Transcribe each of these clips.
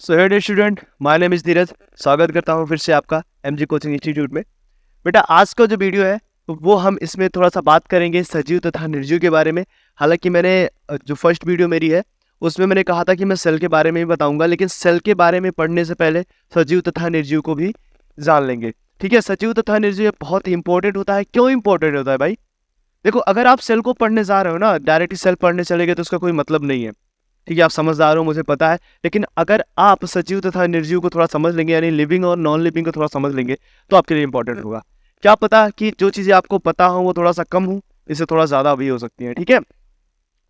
So hey dear student, my name is Dheeraj. स्वागत करता हूँ फिर से आपका एमजी कोचिंग इंस्टीट्यूट में। बेटा, आज का जो वीडियो है वो हम इसमें थोड़ा सा बात करेंगे सजीव तथा निर्जीव के बारे में। हालांकि मैंने जो फर्स्ट वीडियो मेरी है उसमें मैंने कहा था कि मैं सेल के बारे में ही बताऊंगा, लेकिन सेल के बारे में पढ़ने से पहले सजीव तथा निर्जीव को भी जान लेंगे। ठीक है, सजीव तथा निर्जीव बहुत इंपॉर्टेंट होता है। क्यों इंपॉर्टेंट होता है भाई? देखो, अगर आप सेल को पढ़ने जा रहे हो ना, डायरेक्टली सेल पढ़ने चले गए तो उसका कोई मतलब नहीं है। ठीक है, आप समझदार हो, मुझे पता है। लेकिन अगर आप सजीव तथा निर्जीव को थोड़ा समझ लेंगे, यानी लिविंग और नॉन लिविंग को थोड़ा समझ लेंगे, तो आपके लिए इंपॉर्टेंट होगा। क्या पता कि जो चीज़ें आपको पता हो वो थोड़ा सा कम हो, इससे थोड़ा ज़्यादा भी हो सकती है। ठीक है,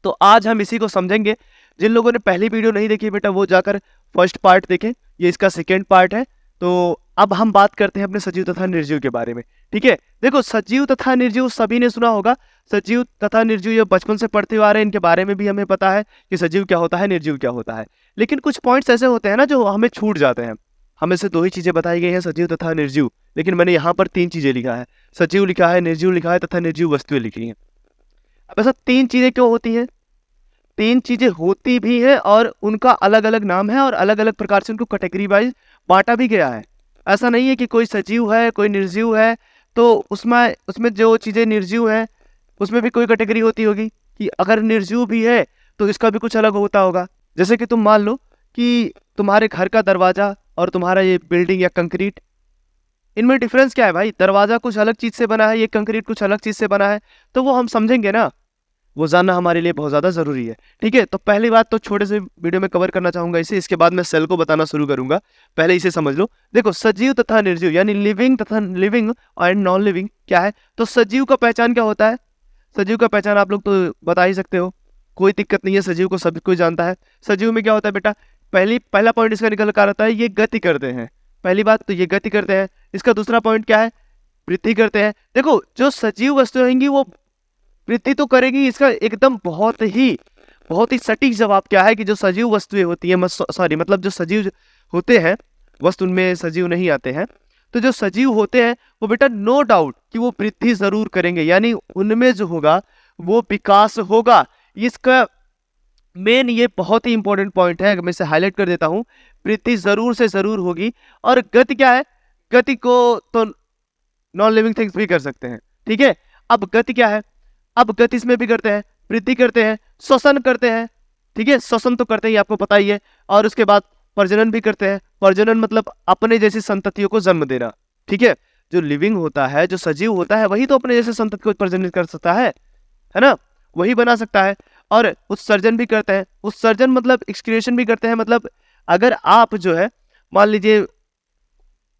तो आज हम इसी को समझेंगे। जिन लोगों ने पहली वीडियो नहीं देखी बेटा, वो जाकर फर्स्ट पार्ट देखें, ये इसका सेकेंड पार्ट है। तो अब हम बात करते हैं अपने सजीव तथा निर्जीव के बारे में। ठीक है, देखो, सजीव तथा निर्जीव सभी ने सुना होगा। सजीव तथा निर्जीव ये बचपन से पढ़ते हुए आ रहे हैं, इनके बारे में भी हमें पता है कि सजीव क्या होता है, निर्जीव क्या होता है। लेकिन कुछ पॉइंट्स ऐसे होते हैं ना जो हमें छूट जाते हैं। हमें से दो ही चीज़ें बताई गई हैं, सजीव तथा निर्जीव, लेकिन मैंने यहाँ पर तीन चीज़ें लिखा है। सजीव लिखा है, निर्जीव लिखा है तथा निर्जीव वस्तुएं लिखी हैं। अब ऐसा तीन चीज़ें क्यों होती हैं? तीन चीज़ें होती भी हैं और उनका अलग अलग नाम है और अलग अलग प्रकार से उनको कैटेगरी वाइज बांटा भी गया है। ऐसा नहीं है कि कोई सजीव है कोई निर्जीव है तो उसमें उसमें जो चीज़ें निर्जीव है उसमें भी कोई कैटेगरी होती होगी कि अगर निर्जीव भी है तो इसका भी कुछ अलग होता होगा। जैसे कि तुम मान लो कि तुम्हारे घर का दरवाज़ा और तुम्हारा ये बिल्डिंग या कंक्रीट, इनमें डिफरेंस क्या है भाई? दरवाज़ा कुछ अलग चीज़ से बना है, ये कंक्रीट कुछ अलग चीज़ से बना है, तो वो हम समझेंगे ना, वो जानना हमारे लिए बहुत ज़्यादा ज़रूरी है। ठीक है, तो पहली बात तो छोटे से वीडियो में कवर करना चाहूँगा इसे, इसके बाद मैं सेल को बताना शुरू करूँगा। पहले इसे समझ लो। देखो, सजीव तथा निर्जीव यानी लिविंग तथा लिविंग एंड नॉन लिविंग क्या है? तो सजीव का पहचान क्या होता है? सजीव का पहचान आप लोग तो बता ही सकते हो, कोई दिक्कत नहीं है, सजीव को सभी कोई जानता है। सजीव में क्या होता है बेटा? पहला पॉइंट इसका निकल कर आता है, ये गति करते हैं। पहली बात तो ये गति करते हैं। इसका दूसरा पॉइंट क्या है? वृद्धि करते हैं। देखो, जो सजीव वस्तुएं होंगी वो वृद्धि तो करेगी। इसका एकदम बहुत ही सटीक जवाब क्या है कि जो सजीव वस्तुएं होती हैं, सॉरी मतलब जो सजीव होते हैं, वस्तु उनमें सजीव नहीं आते हैं, तो जो सजीव होते हैं वो बेटा नो डाउट कि वो वृद्धि जरूर करेंगे, यानी उनमें जो होगा वो विकास होगा। इसका मेन ये बहुत ही इंपॉर्टेंट पॉइंट है, मैं इसे हाईलाइट कर देता हूँ। वृद्धि जरूर से जरूर होगी। और गति क्या है? गति को तो नॉन लिविंग थिंग्स भी कर सकते हैं। ठीक है, अब गति क्या है? अब गति इसमें भी करते हैं, वृद्धि करते हैं, श्वसन करते हैं। ठीक है, श्वसन तो करते ही, आपको पता ही है। और उसके बाद प्रजनन भी करते हैं। प्रजनन मतलब अपने जैसी संततियों को जन्म देना। ठीक है, जो लिविंग होता है, जो सजीव होता है, वही तो अपने जैसे संतति को प्रजनित कर सकता है ना, वही बना सकता है। और उत्सर्जन भी करते हैं। उत्सर्जन मतलब एक्सक्रीशन भी करते हैं। मतलब अगर आप जो है मान लीजिए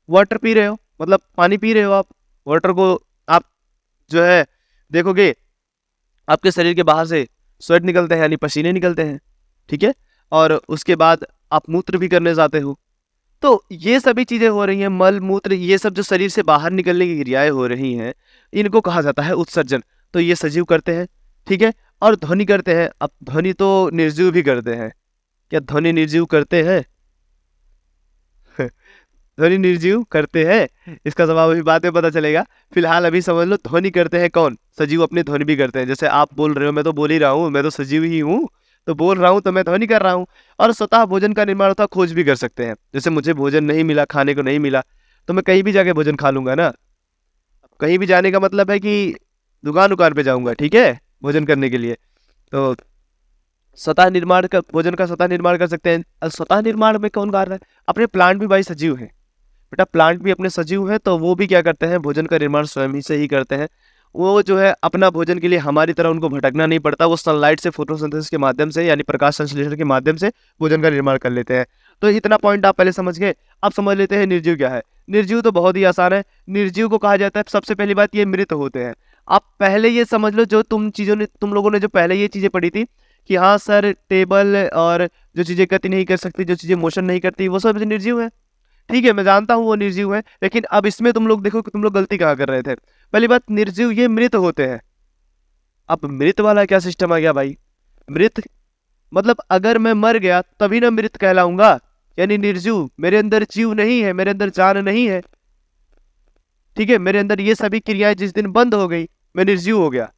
वाटर पी रहे हो, मतलब पानी पी रहे हो, आप वाटर को आप जो है देखोगे आपके शरीर के बाहर से स्वेट निकलते हैं, यानी पसीने निकलते हैं। ठीक है, और उसके बाद आप मूत्र भी करने जाते हो। तो ये सभी चीजें हो रही हैं, मल मूत्र, ये सब जो शरीर से बाहर निकलने की क्रियाएं हो रही हैं, इनको कहा जाता है उत्सर्जन। तो ये सजीव करते हैं। ठीक है, और ध्वनि करते हैं। अब ध्वनि तो निर्जीव भी करते हैं। क्या ध्वनि निर्जीव करते हैं? ध्वनि निर्जीव करते हैं, इसका जवाब अभी बाद में पता चलेगा। फिलहाल अभी समझ लो ध्वनि करते हैं कौन? सजीव अपनी ध्वनि भी करते हैं। जैसे आप बोल रहे हो, मैं तो बोल ही रहा हूँ, मैं तो सजीव ही हूँ, तो बोल रहा हूँ तो मैं ध्वनि कर रहा हूँ। और स्वतः भोजन का निर्माण होता, खोज भी कर सकते हैं। जैसे मुझे भोजन नहीं मिला, खाने को नहीं मिला, तो मैं कहीं भी जाके भोजन खा लूंगा ना। कहीं भी जाने का मतलब है कि दुकान पे जाऊंगा, ठीक है, भोजन करने के लिए। तो स्वतः निर्माण का, भोजन का स्वतः निर्माण कर सकते हैं। और स्वतः निर्माण में कौन कर रहा है? अपने प्लांट भी भाई सजीव हैं बेटा, प्लांट भी अपने सजीव हैं। तो वो भी क्या करते हैं? भोजन का निर्माण स्वयं ही से ही करते हैं। वो जो है अपना भोजन के लिए हमारी तरह उनको भटकना नहीं पड़ता। वो सनलाइट से, फोटोसिंथेसिस के माध्यम से, यानी प्रकाश संश्लेषण के माध्यम से भोजन का निर्माण कर लेते हैं। तो इतना पॉइंट आप पहले समझ गए। अब समझ लेते हैं निर्जीव क्या है। निर्जीव तो बहुत ही आसान है। निर्जीव को कहा जाता है, सबसे पहली बात, ये मृत होते हैं। आप पहले ये समझ लो, जो तुम लोगों ने जो पहले ये चीजें पढ़ी थी कि हाँ सर, टेबल और जो चीजें गति नहीं कर सकती, जो चीजें मोशन नहीं करती, वो सब निर्जीव है। ठीक है, मैं जानता हूँ वो निर्जीव है, लेकिन अब इसमें तुम लोग देखो कि तुम लोग गलती कहाँ कर रहे थे। पहली बात, निर्जीव ये मृत होते हैं। अब मृत वाला क्या सिस्टम आ गया भाई? मृत मतलब अगर मैं मर गया तभी ना मृत कहलाऊंगा, यानी निर्जीव। मेरे अंदर जीव नहीं है, मेरे अंदर जान नहीं है। ठीक है, मेरे अंदर ये सभी क्रियाएं जिस दिन बंद हो गई, मैं निर्जीव हो गया।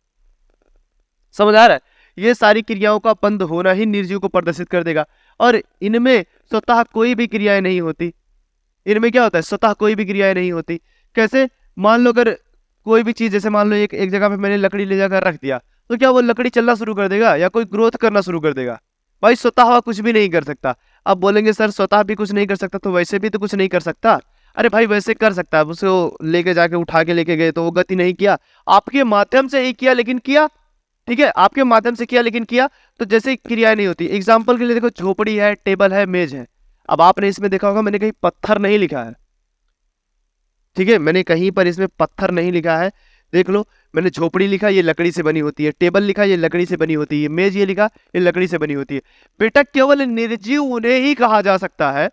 समझ आ रहा है? ये सारी क्रियाओं का बंद होना ही निर्जीव को प्रदर्शित कर देगा। और इनमें स्वतः कोई भी क्रियाएं नहीं होती। इनमें क्या होता है, स्वतः कोई भी क्रियाएं नहीं होती। कैसे, मान लो अगर कोई भी चीज, जैसे मान लो एक जगह पे मैंने लकड़ी ले जाकर रख दिया, तो क्या वो लकड़ी चलना शुरू कर देगा या कोई ग्रोथ करना शुरू कर देगा? भाई स्वतः वह कुछ भी नहीं कर सकता। अब बोलेंगे सर स्वतः भी कुछ नहीं कर सकता, तो वैसे भी तो कुछ नहीं कर सकता। अरे भाई वैसे कर सकता है, उसको लेके जाके उठा के लेके गए तो वो गति नहीं किया, आपके माध्यम से ही किया लेकिन किया। ठीक है, आपके माध्यम से किया लेकिन किया। तो जैसे क्रियाएं नहीं होती, एग्जाम्पल के लिए देखो, झोपड़ी है, टेबल है, मेज है। अब आपने इसमें देखा होगा मैंने कहीं पत्थर नहीं लिखा है। ठीक है, मैंने कहीं पर इसमें पत्थर नहीं लिखा है। देख लो, मैंने झोपड़ी लिखा, ये लकड़ी से बनी होती है। टेबल लिखा, ये लकड़ी से बनी होती है। मेज ये लिखा, ये लकड़ी से बनी होती है। बेटा केवल निर्जीव उन्हें ही कहा जा सकता है,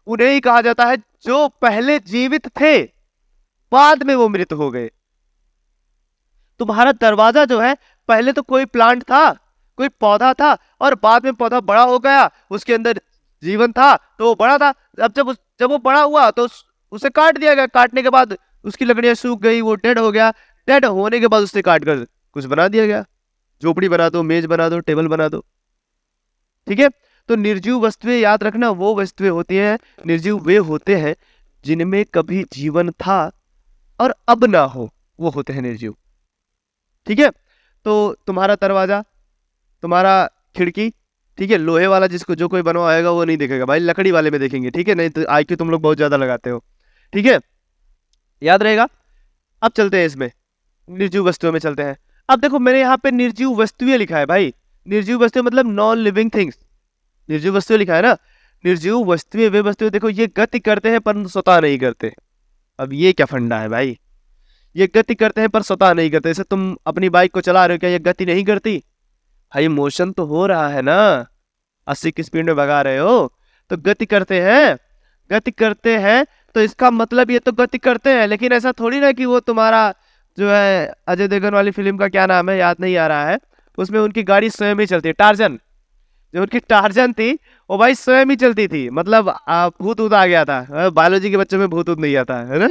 उन्हें ही कहा जाता है जो पहले जीवित थे, बाद में वो मृत हो गए। तुम्हारा दरवाजा जो है, पहले तो कोई प्लांट था, कोई पौधा था, और बाद में पौधा बड़ा हो गया, उसके अंदर जीवन था तो वो बड़ा था। अब जब वो बड़ा हुआ तो उसे काट दिया गया। काटने के बाद उसकी लकड़ियां सूख गई, वो डेड हो गया। डेड होने के बाद उससे काट कर कुछ बना दिया गया। झोपड़ी बना दो, मेज बना दो, टेबल बना दो। ठीक है, तो निर्जीव वस्तुएं याद रखना, वो वस्तुएं होती हैं, निर्जीव वे होते हैं जिनमें कभी जीवन था और अब ना हो, वो होते हैं निर्जीव। ठीक है, तो तुम्हारा दरवाजा, तुम्हारा खिड़की, ठीक है, लोहे वाला जिसको जो कोई बनवाएगा वो नहीं देखेगा भाई, लकड़ी वाले में देखेंगे। ठीक है, नहीं तो आईक्यू तुम लोग बहुत ज्यादा लगाते हो। ठीक है, याद रहेगा। अब चलते हैं इसमें, निर्जीव वस्तुओं में चलते हैं। अब देखो मैंने यहाँ पे निर्जीव वस्तुएं लिखा है भाई। निर्जीव वस्तुएं मतलब नॉन लिविंग थिंग्स, निर्जीव वस्तुएं लिखा है ना। निर्जीव वस्तुएं वे वस्तुएं देखो, ये गति करते हैं पर स्वतः नहीं करते। अब ये क्या फंडा है भाई, ये गति करते हैं पर स्वतः नहीं करते। जैसे तुम अपनी बाइक को चला रहे हो, क्या ये गति नहीं करती? भाई मोशन तो हो रहा है ना, 80 की स्पीड में भगा रहे हो तो गति करते हैं, गति करते हैं। तो इसका मतलब ये तो गति करते हैं, लेकिन ऐसा थोड़ी ना कि वो तुम्हारा जो है अजय देवगन वाली फिल्म का क्या नाम है, याद नहीं आ रहा है, उसमें उनकी गाड़ी स्वयं ही चलती है। टार्जन, जो उनकी टार्जन थी वो भाई स्वयं ही चलती थी। मतलब भूत ऊत आ गया था। बायोलॉजी के बच्चों में भूत ऊत नहीं आता है ना,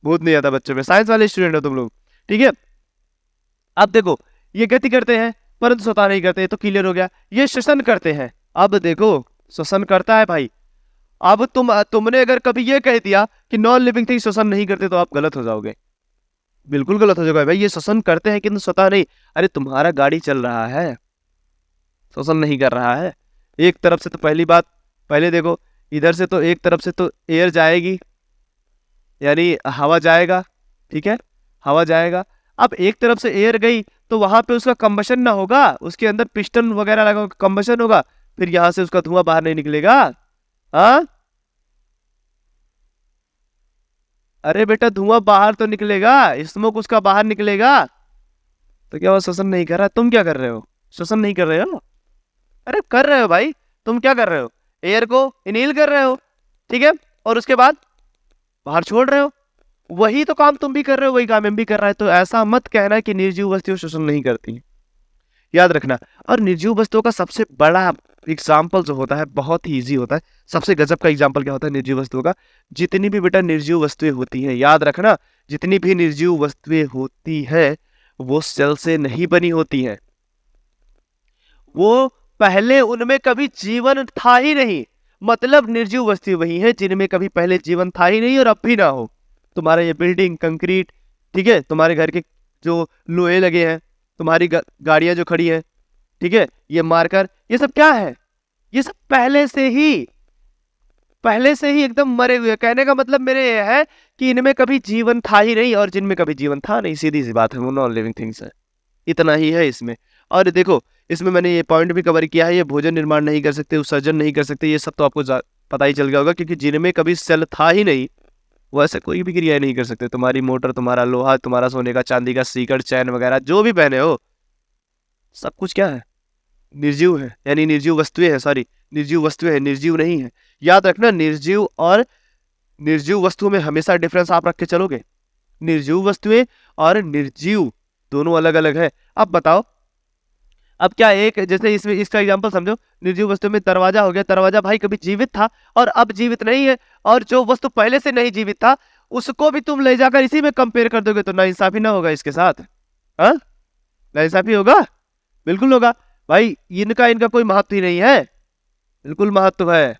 भूत नहीं आता बच्चों में। साइंस वाले स्टूडेंट हो तुम लोग। ठीक है, अब देखो ये गति करते हैं परंतु स्वतः नहीं करते, तो क्लियर हो गया। ये श्वसन करते हैं। अब देखो श्वसन करता है भाई। अब तुमने अगर कभी ये कह दिया कि नॉन लिविंग थिंग श्वसन नहीं करते, तो आप गलत हो जाओगे, बिल्कुल गलत हो जाएगा भाई। ये श्वसन करते हैं किंतु स्वतः नहीं। अरे तुम्हारा गाड़ी चल रहा है, श्वसन नहीं कर रहा है। एक तरफ से तो पहली बात, पहले देखो इधर से तो एक तरफ से तो एयर जाएगी, यानी हवा जाएगा। ठीक है, हवा जाएगा। अब एक तरफ से एयर गई तो वहां पे उसका कंबशन ना होगा, उसके अंदर पिस्टन वगैरह लगा, कंबशन होगा, फिर यहां से उसका धुआं बाहर नहीं निकलेगा। हाँ, अरे बेटा धुआं बाहर तो निकलेगा, स्मोक उसका बाहर निकलेगा। तो क्या वो श्वसन नहीं कर रहा? तुम क्या कर रहे हो? श्वसन नहीं कर रहे हो? अरे कर रहे हो भाई, तुम क्या कर रहे हो? एयर को इनहेल कर रहे हो, ठीक है, और उसके बाद बाहर छोड़ रहे हो। वही तो काम तुम भी कर रहे हो, वही काम हम भी कर रहा है। तो ऐसा मत कहना कि निर्जीव वस्तुएं श्वसन नहीं करती, याद रखना। और निर्जीव वस्तुओं का सबसे बड़ा एग्जाम्पल जो होता है, बहुत ही ईजी होता है। सबसे गजब का एग्जाम्पल क्या होता है निर्जीव वस्तुओं का? जितनी भी बेटा निर्जीव वस्तुएं होती हैं, याद रखना, जितनी भी निर्जीव वस्तुएं होती हैं वो सेल से नहीं बनी होती हैं। वो पहले उनमें कभी जीवन था ही नहीं। मतलब निर्जीव वस्तुएं वही हैं जिनमें कभी पहले जीवन था ही नहीं और अब भी ना हो। तुम्हारा ये बिल्डिंग, कंक्रीट, ठीक है, तुम्हारे घर के जो लोहे लगे हैं, तुम्हारी गाड़ियां जो खड़ी हैं, ठीक है, ये मार्कर, ये सब क्या है? ये सब पहले से ही एकदम मरे हुए। कहने का मतलब मेरे ये है कि इनमें कभी जीवन था ही नहीं और जिनमें कभी जीवन था नहीं, सीधी सी बात है, वो नॉन लिविंग थिंग्स है। इतना ही है इसमें। और देखो इसमें मैंने ये पॉइंट भी कवर किया है, ये भोजन निर्माण नहीं कर सकते, उत्सर्जन नहीं कर सकते, ये सब तो आपको पता ही चल गया होगा, क्योंकि जिनमें कभी सेल था ही नहीं वो ऐसे कोई भी क्रिया नहीं कर सकते। तुम्हारी मोटर, तुम्हारा लोहा, तुम्हारा सोने का चांदी का सीकड़, चैन वगैरह जो भी पहने हो, सब कुछ क्या है? निर्जीव है, यानी निर्जीव वस्तुएं है। सॉरी, निर्जीव वस्तुएं है, निर्जीव नहीं है। याद रखना, निर्जीव और निर्जीव वस्तुओं में हमेशा डिफरेंस आप रख के चलोगे। निर्जीव वस्तुएं और निर्जीव दोनों अलग अलग है। अब बताओ, अब क्या एक, जैसे इसमें इसका एग्जांपल समझो, निर्जीव वस्तु में दरवाजा हो गया। दरवाजा भाई कभी जीवित था और अब जीवित नहीं है, और जो वस्तु पहले से नहीं जीवित था उसको भी तुम ले जाकर इसी में कंपेयर कर दोगे तो नाइंसाफी ना होगा इसके साथ? हाँ, नाइंसाफी होगा, बिल्कुल होगा भाई। इनका कोई महत्व ही नहीं है, बिल्कुल महत्व है,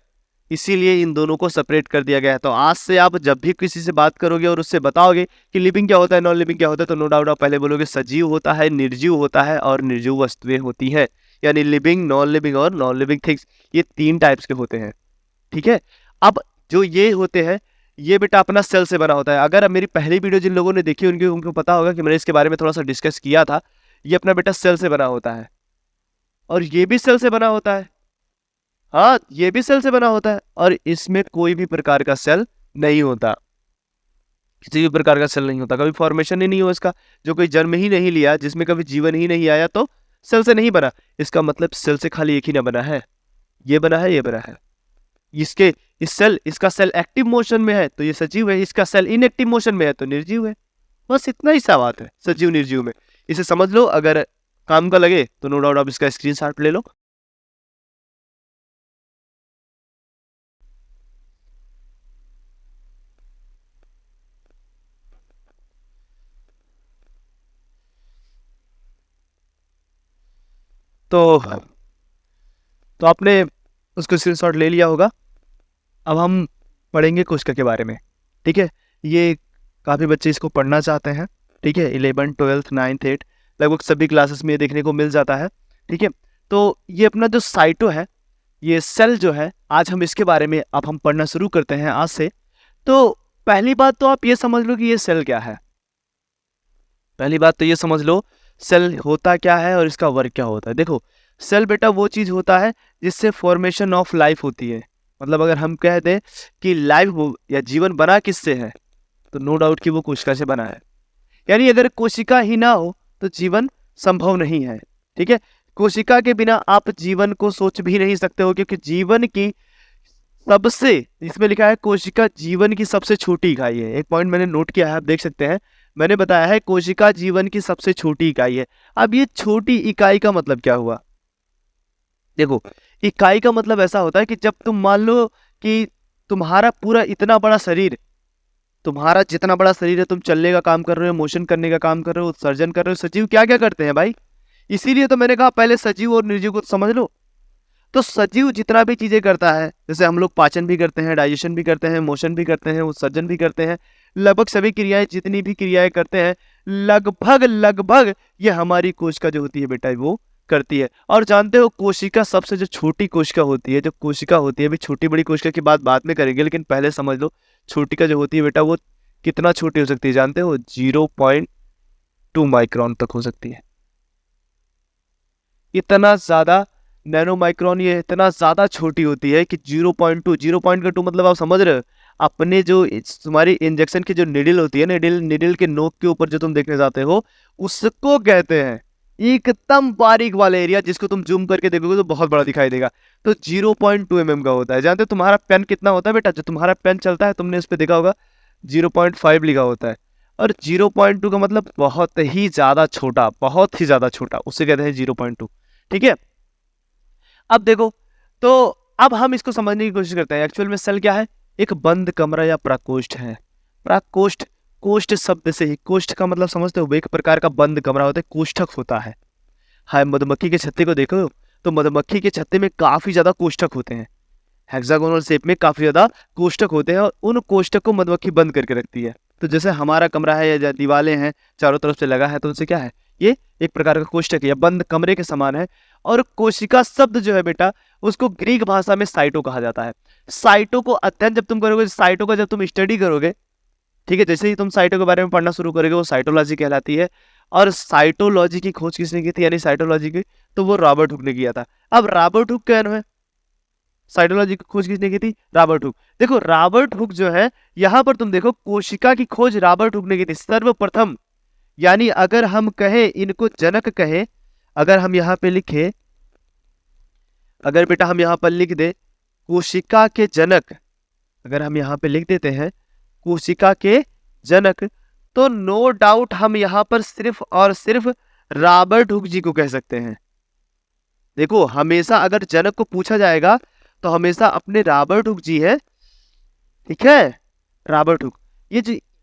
इसीलिए इन दोनों को सेपरेट कर दिया गया है। तो आज से आप जब भी किसी से बात करोगे और उससे बताओगे कि लिविंग क्या होता है, नॉन लिविंग क्या होता है, तो नो डाउट आप पहले बोलोगे सजीव होता है, निर्जीव होता है और निर्जीव वस्तुएं होती हैं। यानी लिविंग, नॉन लिविंग और नॉन लिविंग थिंग्स, ये 3 टाइप्स के होते हैं। ठीक है, अब जो ये होते हैं, ये बेटा अपना सेल से बना होता है। अगर मेरी पहली वीडियो जिन लोगों ने देखी उनको पता होगा कि मैंने इसके बारे में थोड़ा सा डिस्कस किया था। ये अपना बेटा सेल से बना होता है और ये भी सेल से बना होता है। हाँ, ये भी सेल से बना होता है और इसमें कोई भी प्रकार का सेल नहीं होता, किसी भी प्रकार का सेल नहीं होता, कभी फॉर्मेशन ही नहीं हो इसका, जो कोई जन्म ही नहीं लिया, जिसमें कभी जीवन ही नहीं आया, तो सेल से नहीं बना। इसका मतलब सेल से खाली एक ही ना बना है, ये बना है, ये बना है। इसका सेल एक्टिव मोशन में है तो ये सजीव है, इसका सेल इनएक्टिव मोशन में है तो निर्जीव है। बस इतना ही सा बात है सजीव निर्जीव में। इसे समझ लो, अगर काम का लगे तो नो डाउट आप इसका स्क्रीनशॉट ले लो। तो आपने उसको स्क्रीनशॉट ले लिया होगा। अब हम पढ़ेंगे कोशिका के बारे में। ठीक है, ये काफ़ी बच्चे इसको पढ़ना चाहते हैं। ठीक है, 11th 12th 9th 8 लगभग सभी क्लासेस में ये देखने को मिल जाता है। ठीक है, तो ये अपना जो साइटो है, ये सेल जो है, आज हम इसके बारे में अब हम पढ़ना शुरू करते हैं आज से। तो पहली बात तो आप ये समझ लो कि ये सेल क्या है। पहली बात तो ये समझ लो सेल होता क्या है और इसका वर्क क्या होता है। देखो, सेल बेटा वो चीज़ होता है जिससे फॉर्मेशन ऑफ लाइफ होती है। मतलब अगर हम कह दें कि लाइफ या जीवन बना किससे है, तो नो डाउट कि वो कोशिका से बना है। यानी अगर कोशिका ही ना हो तो जीवन संभव नहीं है। ठीक है, कोशिका के बिना आप जीवन को सोच भी नहीं सकते हो, क्योंकि जीवन की सबसे, इसमें लिखा है कोशिका जीवन की सबसे छोटी इकाई है। एक पॉइंट मैंने नोट किया है, आप देख सकते हैं, मैंने बताया है कोशिका जीवन की सबसे छोटी इकाई है। अब ये छोटी इकाई का मतलब क्या हुआ? देखो, इकाई का मतलब ऐसा होता है कि जब तुम मान लो कि तुम्हारा पूरा इतना बड़ा शरीर, तुम्हारा जितना बड़ा शरीर है, तुम चलने का काम कर रहे हो, मोशन करने का काम कर रहे हो, उत्सर्जन कर रहे हो। सजीव क्या क्या करते हैं भाई? इसीलिए तो मैंने कहा पहले सजीव और निर्जीव को समझ लो। तो सजीव जितना भी चीजें करता है, जैसे हम लोग पाचन भी करते हैं, डाइजेशन भी करते हैं, मोशन भी करते हैं, उत्सर्जन भी करते हैं, लगभग सभी क्रियाएं, जितनी भी क्रियाएं करते हैं, लगभग ये हमारी कोशिका जो होती है बेटा वो करती है। और जानते हो कोशिका सबसे जो छोटी कोशिका होती है, जो कोशिका होती है, अभी छोटी बड़ी कोशिका की बात बाद में करेंगे, लेकिन पहले समझ लो छोटी का जो होती है बेटा वो कितना छोटी हो सकती है जानते हो? 0.2 माइक्रोन तक हो सकती है। इतना ज्यादा नैनो माइक्रोन, ये इतना ज्यादा छोटी होती है कि 0.2 मतलब आप समझ रहे हो? अपने जो तुम्हारी इंजेक्शन की जो निडल होती है, निडल के नोक के ऊपर जो तुम देखने जाते हो, उसको कहते हैं एकदम बारीक वाला एरिया, जिसको तुम जूम करके देखोगे तो बहुत बड़ा दिखाई देगा। तो 0.2 mm का होता है। जानते हो तुम्हारा पेन कितना होता है बेटा? जो तुम्हारा पेन चलता है, तुमने इस पे देखा होगा 0.5 लिखा होता है, और 0.2 का मतलब बहुत ही ज्यादा छोटा, बहुत ही ज्यादा छोटा, उसे कहते हैं 0.2। ठीक है, अब देखो, तो अब हम इसको समझने की कोशिश करते हैं। एक्चुअल में सेल क्या है? एक बंद कमरा या प्रकोष्ठ है। प्रकोष्ठ, कोष्ठ शब्द से ही, कोष्ठ का मतलब समझते हो? एक प्रकार का बंद कमरा होता है, कोष्ठक होता है। हाय, मधुमक्खी के छत्ते को देखो, तो मधुमक्खी के छत्ते में काफी ज्यादा कोष्ठक होते हैं, हेक्सागोनल शेप में काफी ज्यादा कोष्ठक होते हैं, और उन कोष्ठक को मधुमक्खी बंद करके रखती है। तो जैसे हमारा कमरा है या दीवारें हैं चारों तरफ से लगा है, तो उनसे क्या है? ये एक प्रकार का कोष्ठक या बंद कमरे के समान है। और कोशिका शब्द जो है बेटा, उसको ग्रीक भाषा में साइटो कहा जाता है। साइटो को अध्ययन जब तुम करोगे, साइटो का जब तुम स्टडी करोगे, ठीक है, जैसे ही तुम साइटो के बारे में पढ़ना शुरू करोगे, वो साइटोलॉजी कहलाती है। और साइटोलॉजी की खोज किसने की थी, यानी साइटोलॉजी की? तो वो रॉबर्ट हुक ने किया था। अब रॉबर्ट हुक क्या है? साइटोलॉजी की खोज किसने की थी? Robert Hooke. देखो, रॉबर्ट हुक जो है, यहां पर तुम देखो, कोशिका की खोज रॉबर्ट हुक ने की थी सर्वप्रथम। यानी अगर हम कहें, इनको जनक कहें, अगर हम यहाँ पे लिखे, अगर बेटा हम यहाँ पर लिख दे कोशिका के जनक, अगर हम यहाँ पे लिख देते हैं कोशिका के जनक, तो नो डाउट हम यहाँ पर सिर्फ और सिर्फ रॉबर्ट हुक जी को कह सकते हैं। देखो, हमेशा अगर जनक को पूछा जाएगा तो हमेशा अपने रॉबर्ट हुक जी है। ठीक है, रॉबर्ट हुक,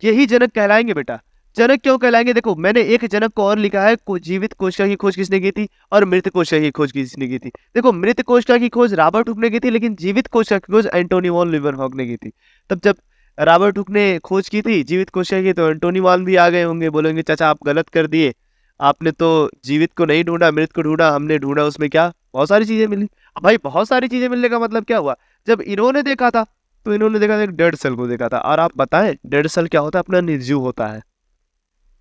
यही जनक कहलाएंगे बेटा। जनक क्यों कहलाएंगे? देखो मैंने एक जनक को और लिखा है, जीवित कोशिका की खोज किसने की थी और मृत कोशिका की खोज किसने की थी। देखो मृत कोशिका की खोज रॉबर्ट हुक ने की थी, लेकिन जीवित कोशिका की खोज एंटोनी वॉन लीeuwenhoek ने की थी। तब जब रॉबर्ट हुक ने खोज की थी जीवित कोशिका की, तो एंटोनी वॉन भी आ गए होंगे, बोलेंगे चाचा आप गलत कर दिए, आपने तो जीवित को नहीं ढूंढा, मृत को ढूंढा, हमने ढूंढा उसमें क्या बहुत सारी चीजें मिली। अब भाई बहुत सारी चीजें मिलने का मतलब क्या हुआ? जब इन्होंने देखा था तो इन्होंने देखा था एक डेड सेल को देखा था। और आप बताएं डेड सेल क्या होता है? अपना निर्जीव होता है,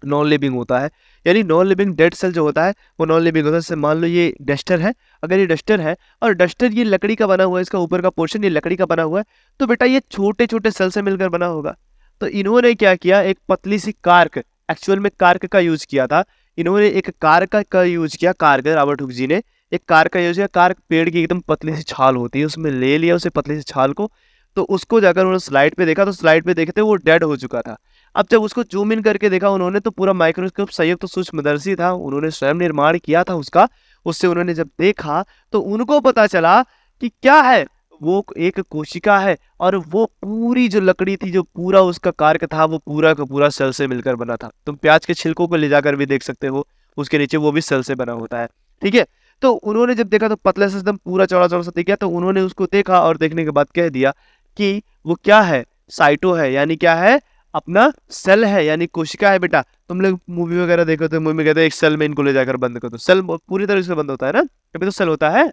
नॉन लिविंग होता है। यानी नॉन लिविंग डेड सेल जो होता है वो नॉन लिविंग होता है। जैसे मान लो ये डस्टर है, अगर ये डस्टर है और डस्टर ये लकड़ी का बना हुआ है, इसका ऊपर का पोर्शन ये लकड़ी का बना हुआ है, तो बेटा ये छोटे छोटे सेल से मिलकर बना होगा। तो इन्होंने क्या किया, एक पतली सी कार्क, एक्चुअल में कार्क का यूज किया था। इन्होंने एक कार्क का यूज किया, कार्क, रॉबर्ट हुक जी ने एक कार्क का यूज किया। कार्क पेड़ की एकदम पतली सी छाल होती है, उसमें ले लिया उसे पतली सी छाल को, तो उसको जाकर उन्होंने स्लाइड पे देखा, तो स्लाइड पे देखते वो डेड हो चुका था। अब जब उसको जूम इन करके देखा उन्होंने, तो पूरा माइक्रोस्कोप संयुक्त सूक्ष्मदर्शी था, उन्होंने स्वयं निर्माण किया था उसका। उससे उन्होंने जब देखा तो उनको पता चला कि क्या है, वो एक कोशिका है, और वो पूरी जो लकड़ी थी, जो पूरा उसका कार्य था, वो पूरा का पूरा सेल से मिलकर बना था। तुम प्याज के छिलकों को ले जाकर भी देख सकते हो, उसके नीचे वो भी सेल से बना होता है। ठीक है, तो उन्होंने जब देखा तो पतले से एकदम पूरा चौड़ा चौड़ा सा दिख गया, तो उन्होंने उसको देखा और देखने के बाद कह दिया कि वो क्या है, साइटो है, यानी क्या है, अपना सेल है, यानी कोशिका है। बेटा तुम लोग मूवी वगैरह देखो तो मूवी में कहते हैं एक सेल में इनको ले जाकर बंद कर दो, सेल पूरी तरह से बंद होता है ना, कभी तो सेल होता है।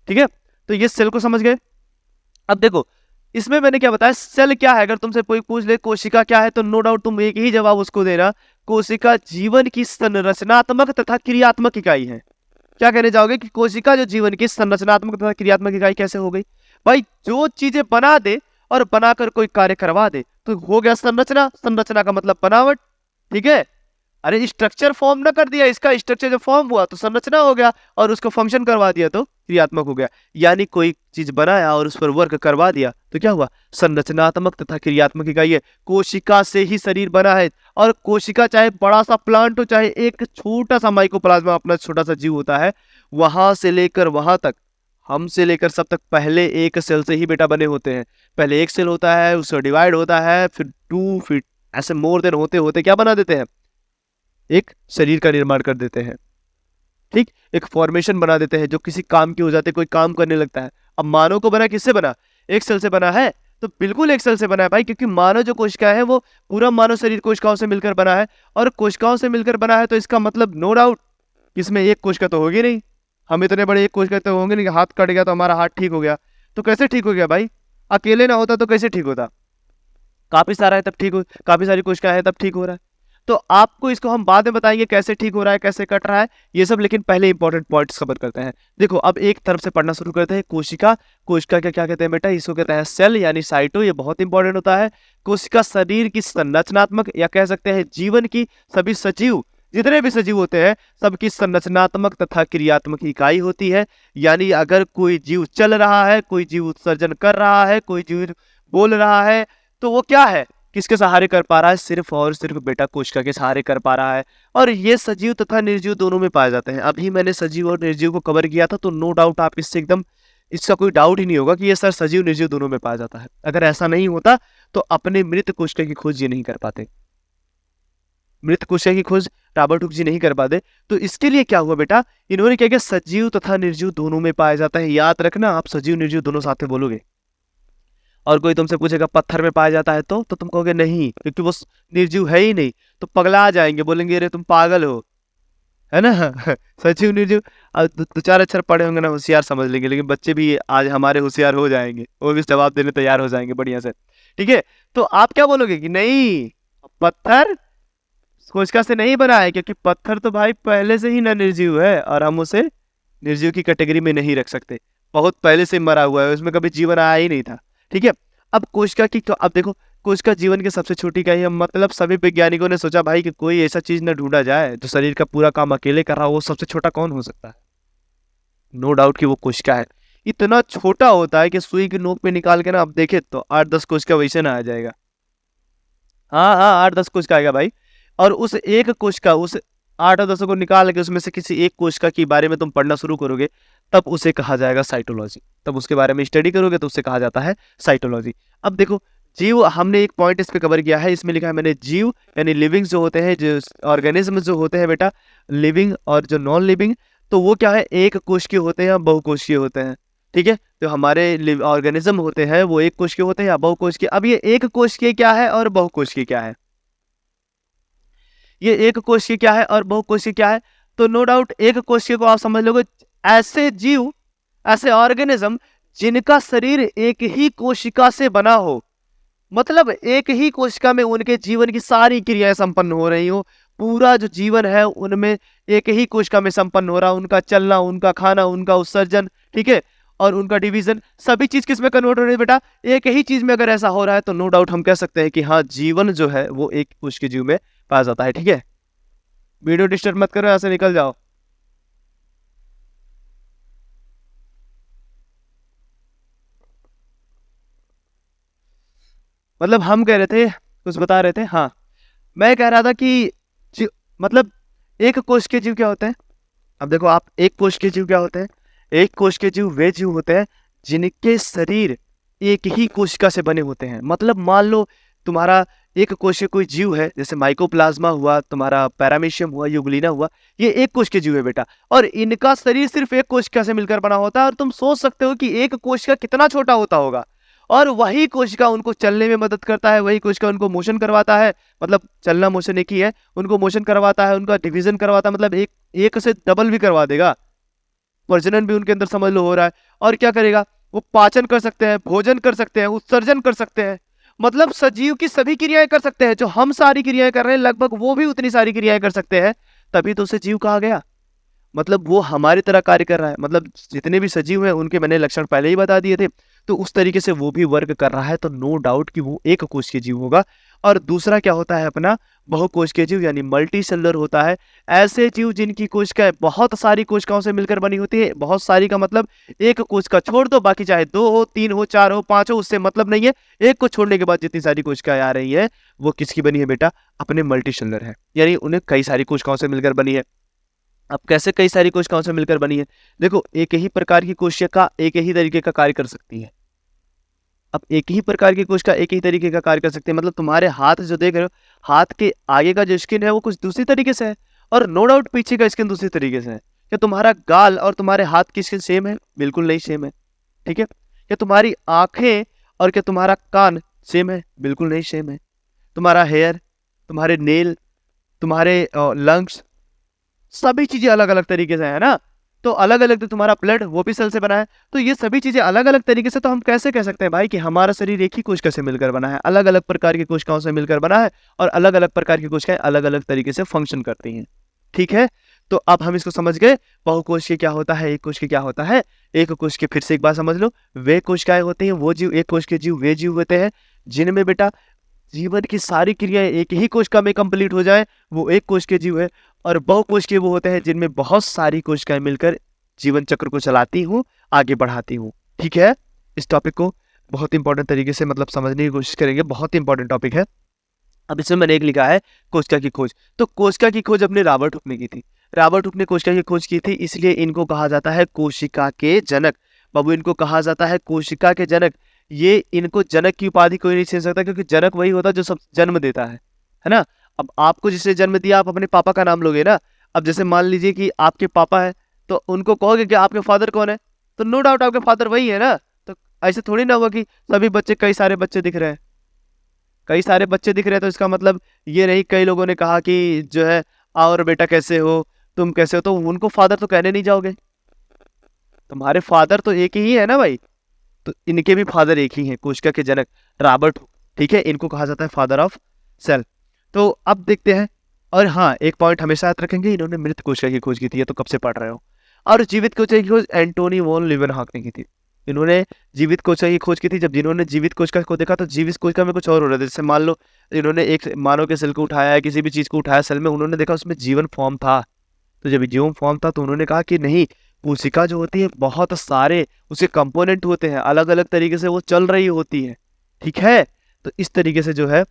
ठीक है, तो ये सेल को समझ गए। अब देखो इसमें मैंने क्या बताया, सेल क्या है, अगर तुमसे कोई पूछ ले कोशिका क्या है, तो नो डाउट तुम एक ही जवाब उसको देना, कोशिका जीवन की संरचनात्मक तथा क्रियात्मक इकाई है। क्या कहने जाओगे कि कोशिका जो जीवन की संरचनात्मक तथा क्रियात्मक इकाई कैसे हो गई? भाई जो चीजें बना दे और बनाकर कोई कार्य करवा दे तो हो गया संरचना। संरचना का मतलब बनावट। ठीक है, अरे स्ट्रक्चर फॉर्म ना कर दिया, इसका स्ट्रक्चर जो फॉर्म हुआ तो संरचना हो गया, और उसको फंक्शन करवा दिया तो क्रियात्मक हो गया। यानी कोई चीज बनाया और उस पर वर्क करवा दिया तो क्या हुआ, संरचनात्मक तथा क्रियात्मक इकाई है। कोशिका से ही शरीर बना है, और कोशिका चाहे बड़ा सा प्लांट हो, चाहे एक छोटा सा माइक्रोप्लाज्मा अपना छोटा सा जीव होता है, वहां से लेकर वहां तक, हम से लेकर सब तक पहले एक सेल से ही बेटा बने होते हैं। पहले एक सेल होता है, उससे डिवाइड होता है, फिर 2, फिर ऐसे मोर देन होते होते क्या बना देते हैं, एक शरीर का निर्माण कर देते हैं। ठीक, एक फॉर्मेशन बना देते हैं जो किसी काम की हो जाते, कोई काम करने लगता है। अब मानव को बना किससे बना, एक सेल से बना है, तो बिल्कुल एक सेल से बना है भाई, क्योंकि मानव जो कोशिका है वो पूरा मानव शरीर कोशिकाओं से मिलकर बना है, और कोशिकाओं से मिलकर बना है, तो इसका मतलब नो डाउट इसमें एक कोशिका तो होगी नहीं। हम इतने बड़े एक कोशिका तो होंगे नहीं, हाथ कट गया तो हमारा हाथ ठीक हो गया, तो कैसे ठीक हो गया भाई? अकेले ना होता तो कैसे ठीक होता? काफी सारा है तब ठीक हो, काफी सारी कोशिका है तब ठीक हो रहा है। तो आपको इसको हम बाद में बताएंगे कैसे ठीक हो रहा है, कैसे कट रहा है ये सब, लेकिन पहले इंपॉर्टेंट पॉइंट्स कवर करते हैं। देखो अब एक तरफ से पढ़ना शुरू करते हैं। कोशिका, कोशिका क्या क्या कहते हैं बेटा, इसको कहते हैं सेल यानी साइटो, ये बहुत इंपॉर्टेंट होता है। कोशिका शरीर की संरचनात्मक या कह सकते हैं जीवन की, सभी सजीव जितने भी सजीव होते हैं सबकी संरचनात्मक तथा क्रियात्मक इकाई होती है। यानी अगर कोई जीव चल रहा है, कोई जीव उत्सर्जन कर रहा है, कोई जीव बोल रहा है, तो वो क्या है, किसके सहारे कर पा रहा है, सिर्फ और सिर्फ बेटा कोशिका के सहारे कर पा रहा है। और ये सजीव तथा निर्जीव दोनों में पाए जाते हैं। अभी मैंने सजीव और निर्जीव को कवर किया था, तो नो डाउट आप इससे एकदम, इसका कोई डाउट ही नहीं होगा कि ये सर सजीव निर्जीव दोनों में पाया जाता है। अगर ऐसा नहीं होता तो अपने मृत कोशिका की खोज ये नहीं कर पाते, मृत कोशिका की खोज रॉबर्ट हुक जी नहीं कर पाते। तो इसके लिए क्या हुआ बेटा, इन्होंने क्या किया, सजीव तथा निर्जीव दोनों में पाया जाता है। याद रखना, आप सजीव निर्जीव दोनों साथ में बोलोगे। और कोई तुमसे पूछेगा पत्थर में पाया जाता है तो तुम कहोगे नहीं, क्योंकि वो निर्जीव है ही नहीं, तो पगला जाएंगे, बोलेंगे अरे तुम पागल हो, है ना। सजीव निर्जीव दो चार अक्षर पढ़े होंगे ना, होशियार समझ लेंगे, लेकिन बच्चे भी आज हमारे होशियार हो जाएंगे, वो भी जवाब देने तैयार हो जाएंगे बढ़िया से। ठीक है, तो आप क्या बोलोगे कि नहीं, पत्थर कोशिका से नहीं बना है, क्योंकि पत्थर तो भाई पहले से ही ना निर्जीव है, और हम उसे निर्जीव की कैटेगरी में नहीं रख सकते, बहुत पहले से मरा हुआ है, उसमें कभी जीवन आया ही नहीं था। ठीक है, अब कोशिका की, तो अब देखो कोशिका जीवन की सबसे छोटी इकाई है, मतलब सभी वैज्ञानिकों ने सोचा भाई कि कोई ऐसा चीज न ढूंढा जाए जो शरीर का पूरा काम अकेले कर रहा हो, वो सबसे छोटा कौन हो सकता है? नो डाउट कि वो कोशिका है। इतना छोटा होता है कि सुई की नोक पे निकाल के ना आप देखे तो 8-10 कोशिका वैसे ना आ जाएगा। हाँ हाँ, 8-10 कोशिका आएगा भाई। और उस एक कोशिका, उस 8-10 को निकाल के उसमें से किसी एक कोशिका के बारे में तुम पढ़ना शुरू करोगे, तब उसे कहा जाएगा साइटोलॉजी। तब उसके बारे में स्टडी करोगे तो उसे कहा जाता है साइटोलॉजी। अब देखो जीव हमने एक पॉइंट इस पे कवर किया है, इसमें लिखा है मैंने जीव यानी लिविंग जो होते हैं, जो ऑर्गेनिज्म जो होते हैं बेटा, लिविंग और जो नॉन लिविंग, तो वो क्या है, एक कोशिकीय होते हैं या बहुकोशिकीय होते हैं। ठीक है, तो हमारे ऑर्गेनिज्म होते हैं वो एक कोशिकीय होते हैं या बहुकोशिकीय। अब ये एक कोशिकीय क्या है और बहुकोशिकीय क्या है, ये एक कोशिकीय क्या है और बहुकोशिकीय क्या है, तो नो डाउट एक कोशिकीय को आप समझ लोगे ऐसे जीव, ऐसे ऑर्गेनिज्म जिनका शरीर एक ही कोशिका से बना हो, मतलब एक ही कोशिका में उनके जीवन की सारी क्रियाएं संपन्न हो रही हो, पूरा जो जीवन है उनमें एक ही कोशिका में संपन्न हो रहा, उनका चलना, उनका खाना, उनका उत्सर्जन, ठीक है, और उनका डिवीजन, सभी चीज किस में कन्वर्ट हो रही है बेटा, एक ही चीज में अगर ऐसा हो रहा है तो नो डाउट हम कह सकते हैं कि हाँ, जीवन जो है वो एक कोशिकीय जीव में पाया जाता है। ठीक है, वीडियो डिस्टर्ब मत करो, ऐसे निकल जाओ। मतलब हम कह रहे थे, कुछ बता रहे थे, हाँ मैं कह रहा था कि मतलब एक कोश के जीव क्या होते हैं। अब देखो आप, एक कोश के जीव क्या होते हैं, एक कोश के जीव वे जीव होते हैं जिनके शरीर एक ही कोशिका से बने होते हैं। मतलब मान लो तुम्हारा एक कोशिकीय कोई जीव है, जैसे माइकोप्लाज्मा हुआ, तुम्हारा पैरामीशियम हुआ, यूग्लिना हुआ, ये एक कोश के जीव है बेटा, और इनका शरीर सिर्फ एक कोशिका से मिलकर बना होता है। और तुम सोच सकते हो कि एक कोशिका कितना छोटा होता होगा, और वही कोशिका उनको चलने में मदद करता है, वही कोशिका उनको मोशन करवाता है, मतलब चलना मोशन एक ही है, उनको मोशन करवाता है, उनका डिवीजन करवाता है, मतलब एक से डबल भी करवा देगा, प्रजनन भी उनके अंदर समझ लो हो रहा है। और क्या करेगा, वो पाचन कर सकते हैं, भोजन कर सकते हैं, उत्सर्जन कर सकते हैं, मतलब सजीव की सभी क्रियाएं कर सकते हैं, जो हम सारी क्रियाएं कर रहे हैं लगभग वो भी उतनी सारी क्रियाएं कर सकते हैं, तभी तो उसे जीव कहा गया। मतलब वो हमारी तरह कार्य कर रहा है, मतलब जितने भी सजीव हैं उनके मैंने लक्षण पहले ही बता दिए थे, तो उस तरीके से वो भी वर्क कर रहा है, तो नो डाउट कि वो एक कोशिकीय जीव होगा। और दूसरा क्या होता है अपना, बहुकोशिकीय जीव यानी मल्टी सेलुलर होता है, ऐसे जीव जिनकी कोशिकाएं बहुत सारी कोशिकाओं से मिलकर बनी होती है। बहुत सारी का मतलब एक कोशिका छोड़ दो, बाकी चाहे 2 हो, 3 हो, 4 हो, 5 हो, उससे मतलब नहीं है, एक को छोड़ने के बाद जितनी सारी कोशिकाएं आ रही है वो किसकी बनी है बेटा, अपने मल्टी सेलुलर है, यानी उन्हें कई सारी कोशिकाओं से मिलकर बनी है। अब कैसे कई सारी कोशिकाओं से मिलकर बनी है, देखो एक ही प्रकार की कोशिका एक ही तरीके का कार्य कर सकती है। अब एक ही प्रकार की कोशिका एक ही तरीके का कार्य कर सकती है, मतलब तुम्हारे हाथ जो देख रहे हो, हाथ के आगे का जो स्किन है वो कुछ दूसरी तरीके से है, और नो डाउट पीछे का स्किन दूसरी तरीके से है। क्या तुम्हारा गाल और तुम्हारे हाथ की स्किन सेम है? बिल्कुल नहीं सेम है। ठीक है, क्या तुम्हारी आंखें और क्या तुम्हारा कान सेम है? बिल्कुल नहीं सेम है। तुम्हारा हेयर, तुम्हारे नेल, तुम्हारे लंग्स, सभी चीजें अलग अलग तरीके से है ना। तो अलग अलग, तो तुम्हारा ब्लड वो भी सेल से बना है, तो ये सभी चीजें अलग अलग तरीके से, तो हम कैसे कह सकते हैं भाई कि हमारा शरीर एक ही कोशिका से मिलकर बना है, अलग अलग प्रकार की कोशिकाओं से मिलकर बना है, और अलग अलग प्रकार की कोशिकाएं अलग अलग तरीके से फंक्शन करती हैं। ठीक है, तो अब हम इसको समझ गए, बहुकोशिकीय क्या होता है, एक कोशिकीय क्या होता है। एक कोशिकीय फिर से एक बार समझ लो, वे कोशिकाएं होती हैं, वो जीव, एक कोशिकीय जीव वे जीव होते हैं जिनमें बेटा जीवन की सारी क्रियाएं एक ही कोशिका में कंप्लीट हो जाए, वो एक कोशिकीय जीव है। और बहुकोशिकीय वो होते हैं जिनमें बहुत सारी कोशिकाएं मिलकर जीवन चक्र को चलाती हूँ, आगे बढ़ाती हूँ। ठीक है, इस टॉपिक को बहुत इंपॉर्टेंट तरीके से मतलब समझने की कोशिश करेंगे, बहुत इंपॉर्टेंट टॉपिक है। अब इसमें मैंने एक लिखा है कोशिका की खोज, तो कोशिका की खोज अपने रॉबर्ट हुक ने की थी। रॉबर्ट हुक ने कोशिका की खोज की थी, इसलिए इनको कहा जाता है कोशिका के जनक। बाबू इनको कहा जाता है कोशिका के जनक। ये इनको जनक की उपाधि कोई नहीं छीन सकता, क्योंकि जनक वही होता है जो सब जन्म देता है ना। अब आपको जिसे जन्म दिया, आप अपने पापा का नाम लोगे ना। अब जैसे मान लीजिए कि आपके पापा है, तो उनको कहोगे कि आपके फादर कौन है, तो नो डाउट आपके फादर वही है ना। तो ऐसे थोड़ी ना हुआ कि सभी बच्चे, कई सारे बच्चे दिख रहे हैं, कई सारे बच्चे दिख रहे हैं, तो इसका मतलब ये नहीं कई लोगों ने कहा कि जो है और बेटा कैसे हो, तुम कैसे हो, तो उनको फादर तो कहने नहीं जाओगे। तुम्हारे फादर तो एक ही है ना भाई, तो इनके भी फादर एक ही हैं, कोशिका के जनक रॉबर्ट हुक। ठीक है, इनको कहा जाता है फादर ऑफ सेल। तो अब देखते हैं, और हाँ एक पॉइंट हमेशा याद रखेंगे, इन्होंने मृत कोशिका की खोज की थी, ये तो कब से पढ़ रहे हो। और जीवित कोशिका की खोज एंटोनी वॉन लीवेनहॉक ने की थी। इन्होंने जीवित कोशिका की खोज की थी। जब जिन्होंने जीवित कोशिका को देखा तो जीवित कोशिका में कुछ और हो रहा था। जैसे मान लो इन्होंने एक मानव के सेल को उठाया है, किसी भी चीज को उठाया सेल में, उन्होंने देखा उसमें जीवन फॉर्म था। तो जब जीवन फॉर्म था तो उन्होंने कहा कि नहीं, कोशिका जो होती है बहुत सारे उसके कंपोनेंट होते हैं, अलग अलग तरीके से वो चल रही होती है। ठीक है, तो इस तरीके से जो है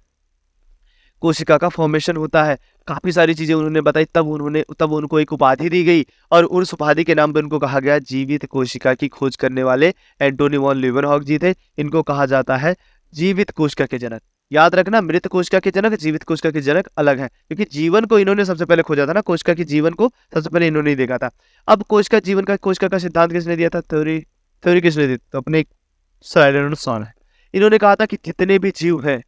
कोशिका का फॉर्मेशन होता है। काफी सारी चीजें उन्होंने बताई, तब उनको एक उपाधि दी गई, और उस उपाधि के नाम पे उनको कहा गया जीवित कोशिका की खोज करने वाले एंटोनी वॉन लीवेनहॉक जी थे। इनको कहा जाता है जीवित कोशिका के जनक। याद रखना, मृत कोशिका के जनक, जीवित कोशिका के जनक अलग है, क्योंकि जीवन को इन्होंने सबसे पहले खोजा था ना, कोशिका के जीवन को सबसे पहले इन्होंने ही देखा था। अब कोशिका का सिद्धांत किसने दिया था? थ्योरी किसने दी? तो अपने सॉन है। इन्होंने कहा था कि जितने भी जीव हैं,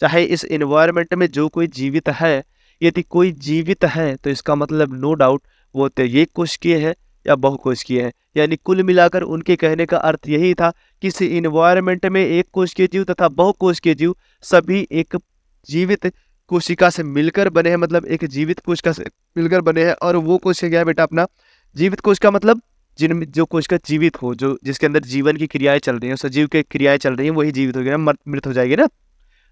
चाहे इस एनवायरमेंट में जो कोई जीवित है, यदि कोई जीवित है तो इसका मतलब नो डाउट वो एक कोशिकीय है या बहुकोशिकीय है। यानी कुल मिलाकर उनके कहने का अर्थ यही था कि इस इन्वायरमेंट में एक कोशिकीय जीव तथा बहुकोशिकीय जीव सभी एक जीवित कोशिका से मिलकर बने हैं, मतलब एक जीवित कोशिका से मिलकर बने हैं। और वो कोशिका क्या है बेटा? अपना जीवित कोशिका, मतलब जिनमें जो कोशिका जीवित हो, जो जिसके अंदर जीवन की क्रियाएं चल रही हैं, सजीव की क्रियाएं चल रही हैं, वही जीवित हो गया, मृत हो जाएगी ना।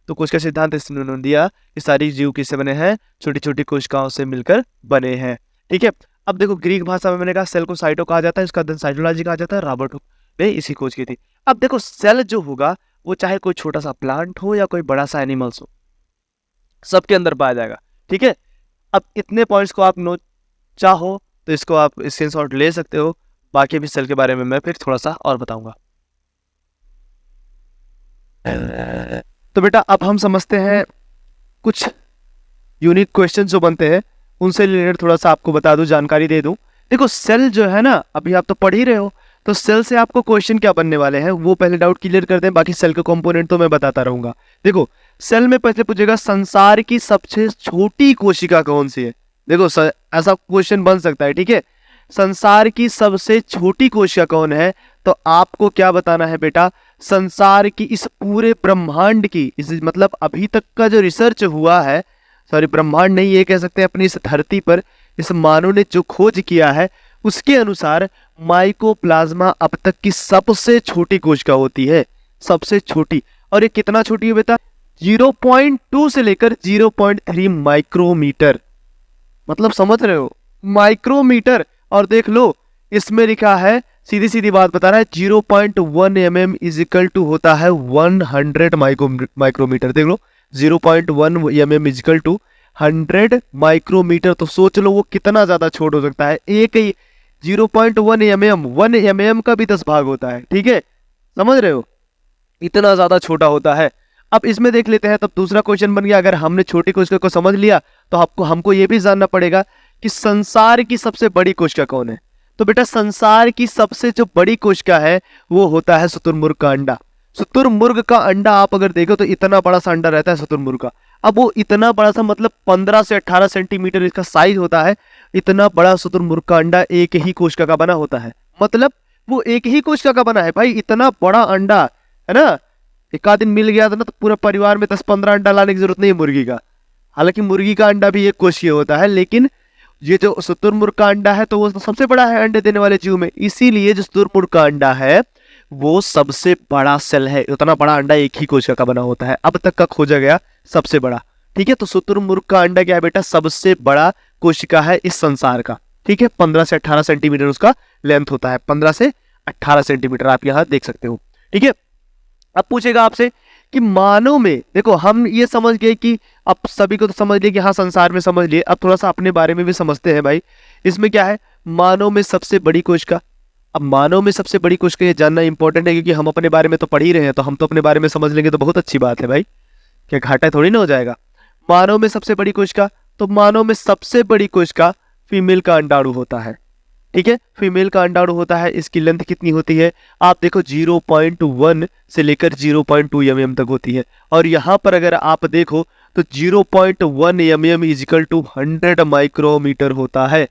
तो कोशिका सिद्धांत इन्होंने दिया कि सारी जीव किससे बने हैं? छोटी छोटी कोशिकाओं से मिलकर बने हैं। ठीक है, अब देखो ग्रीक भाषा में मैंने कहा सेल को साइटो कहा जाता है, इसका अध्ययन साइटोलॉजी कहा जाता है। रॉबर्ट हुक ने इसी खोज की थी। अब देखो सेल जो होगा वो चाहे कोई छोटा सा प्लांट हो या कोई बड़ा सा एनिमल्स हो, सबके अंदर पाया जाएगा। ठीक है, अब इतने पॉइंट्स को आप नोट चाहो तो इसको आप स्क्रीनशॉट ले सकते हो। बाकी भी सेल के बारे में मैं फिर थोड़ा सा और बताऊंगा। तो बेटा अब हम समझते हैं कुछ यूनिक क्वेश्चन जो बनते हैं, उनसे रिलेटेड थोड़ा सा आपको बता दूं, जानकारी दे दूं। देखो सेल जो है ना, अभी आप तो पढ़ ही रहे हो, तो सेल से आपको क्वेश्चन क्या बनने वाले हैं वो पहले डाउट क्लियर करते हैं, बाकी सेल के कंपोनेंट तो मैं बताता रहूंगा। देखो सेल में पहले पूछेगा संसार की सबसे छोटी कोशिका कौन सी है। देखो ऐसा क्वेश्चन बन सकता है। ठीक है, संसार की सबसे छोटी कोशिका कौन है? तो आपको क्या बताना है बेटा? संसार की, इस पूरे ब्रह्मांड की, इस मतलब अभी तक का जो रिसर्च हुआ है, सॉरी ब्रह्मांड नहीं ये कह सकते हैं, अपनी इस धरती पर इस मानव ने जो खोज किया है उसके अनुसार माइकोप्लाज्मा अब तक की सबसे छोटी कोशिका होती है, सबसे छोटी। और ये कितना छोटी है बेटा? 0.2 से लेकर 0.3 माइक्रोमीटर, मतलब समझ रहे हो, माइक्रोमीटर। और देख लो इसमें लिखा है, सीधी सीधी बात बता रहा है, 0.1 mm इज इक्वल टू होता है 100 माइक्रोमीटर। देख लो 0.1 mm is equal to 100 micrometre. तो सोच लो वो कितना ज्यादा छोट हो सकता है। एक ही 0.1 mm, 1 mm का भी 10 भाग होता है। ठीक है, समझ रहे हो, इतना ज्यादा छोटा होता है। अब इसमें देख लेते हैं, तब दूसरा क्वेश्चन बन गया। अगर हमने छोटी कोशिका को समझ लिया तो हमको ये भी जानना पड़ेगा कि संसार की सबसे बड़ी कोशिका कौन है। तो बेटा संसार की सबसे जो बड़ी कोशिका है वो होता है शुतुरमुर्ग का अंडा। शुतुरमुर्ग का अंडा आप अगर देखो तो इतना बड़ा सा अंडा रहता है शुतुरमुर्ग का। अब वो इतना बड़ा सा, मतलब 15 से 18 सेंटीमीटर इसका साइज होता है। इतना बड़ा शुतुरमुर्ग का अंडा एक ही कोशिका का बना होता है, मतलब वो एक ही कोशिका का बना है भाई। इतना बड़ा अंडा है ना, एक आध दिन मिल गया था ना तो पूरा परिवार में 10-15 अंडा लाने की जरूरत नहीं है मुर्गी का। हालांकि मुर्गी का अंडा भी एक कोशिकीय होता है, लेकिन ये जो शुतुरमुर्ग का अंडा है तो वो सबसे बड़ा है अंडे देने वाले जीव में, इसीलिए जो शुतुरमुर्ग का अंडा है वो सबसे बड़ा सेल है। उतना बड़ा अंडा एक ही कोशिका का बना होता है, अब तक का खोजा गया सबसे बड़ा। ठीक है, तो शुतुरमुर्ग का अंडा क्या है बेटा? सबसे बड़ा कोशिका है इस संसार का। ठीक है, 15 से 18 सेंटीमीटर उसका लेंथ होता है, 15 से 18 सेंटीमीटर आप यहाँ देख सकते हो। ठीक है, अब पूछेगा आपसे कि मानव में, देखो हम ये समझ गए कि अब सभी को तो समझ लिए कि हाँ संसार में समझ लिए, अब थोड़ा सा अपने बारे में भी समझते हैं भाई। इसमें क्या है? मानव में सबसे बड़ी कोशिका। अब मानव में सबसे बड़ी कोशिका ये जानना इंपॉर्टेंट है, क्योंकि हम अपने बारे में तो पढ़ ही रहे हैं, तो हम तो अपने बारे में समझ लेंगे तो बहुत अच्छी बात है भाई, क्या घाटा थोड़ी ना हो जाएगा। मानव में सबसे बड़ी कोशिका, तो मानव में सबसे बड़ी कोशिका फीमेल का अंडाणु होता है। ठीक है, फीमेल का अंडाणु होता है। इसकी लेंथ कितनी होती है? आप देखो 0.1 से लेकर 0.2 mm तक होती है। और यहाँ पर अगर आप देखो तो 0.1 mm is equal to 100 micrometre होता है।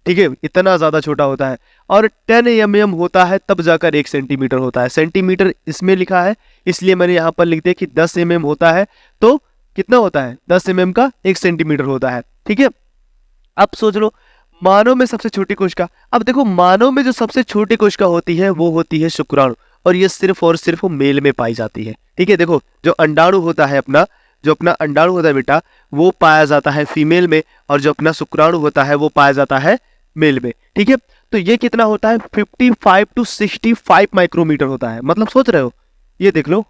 ठीक है, इतना ज्यादा छोटा होता है। और 10 mm होता है तब जाकर 1 सेंटीमीटर होता है। सेंटीमीटर इसमें लिखा है, इसलिए मैंने यहाँ पर लिख दिया कि 10 mm होता है तो कितना होता है? 10 mm का 1 सेंटीमीटर होता है। ठीक है, अब सोच लो मानव में सबसे छोटी कोशिका। अब देखो मानव में जो सबसे छोटी कोशिका होती है वो होती है शुक्राणु, और ये सिर्फ और सिर्फ मेल में पाई जाती है। ठीक है, देखो जो अंडाणु होता है अपना, जो अपना अंडाणु होता है बेटा वो पाया जाता है फीमेल में, और जो अपना शुक्राणु होता है वो पाया जाता है मेल में। ठीक है, तो ये कितना होता है? 55 to 65 माइक्रोमीटर होता है। मतलब सोच रहे हो, ये देख लो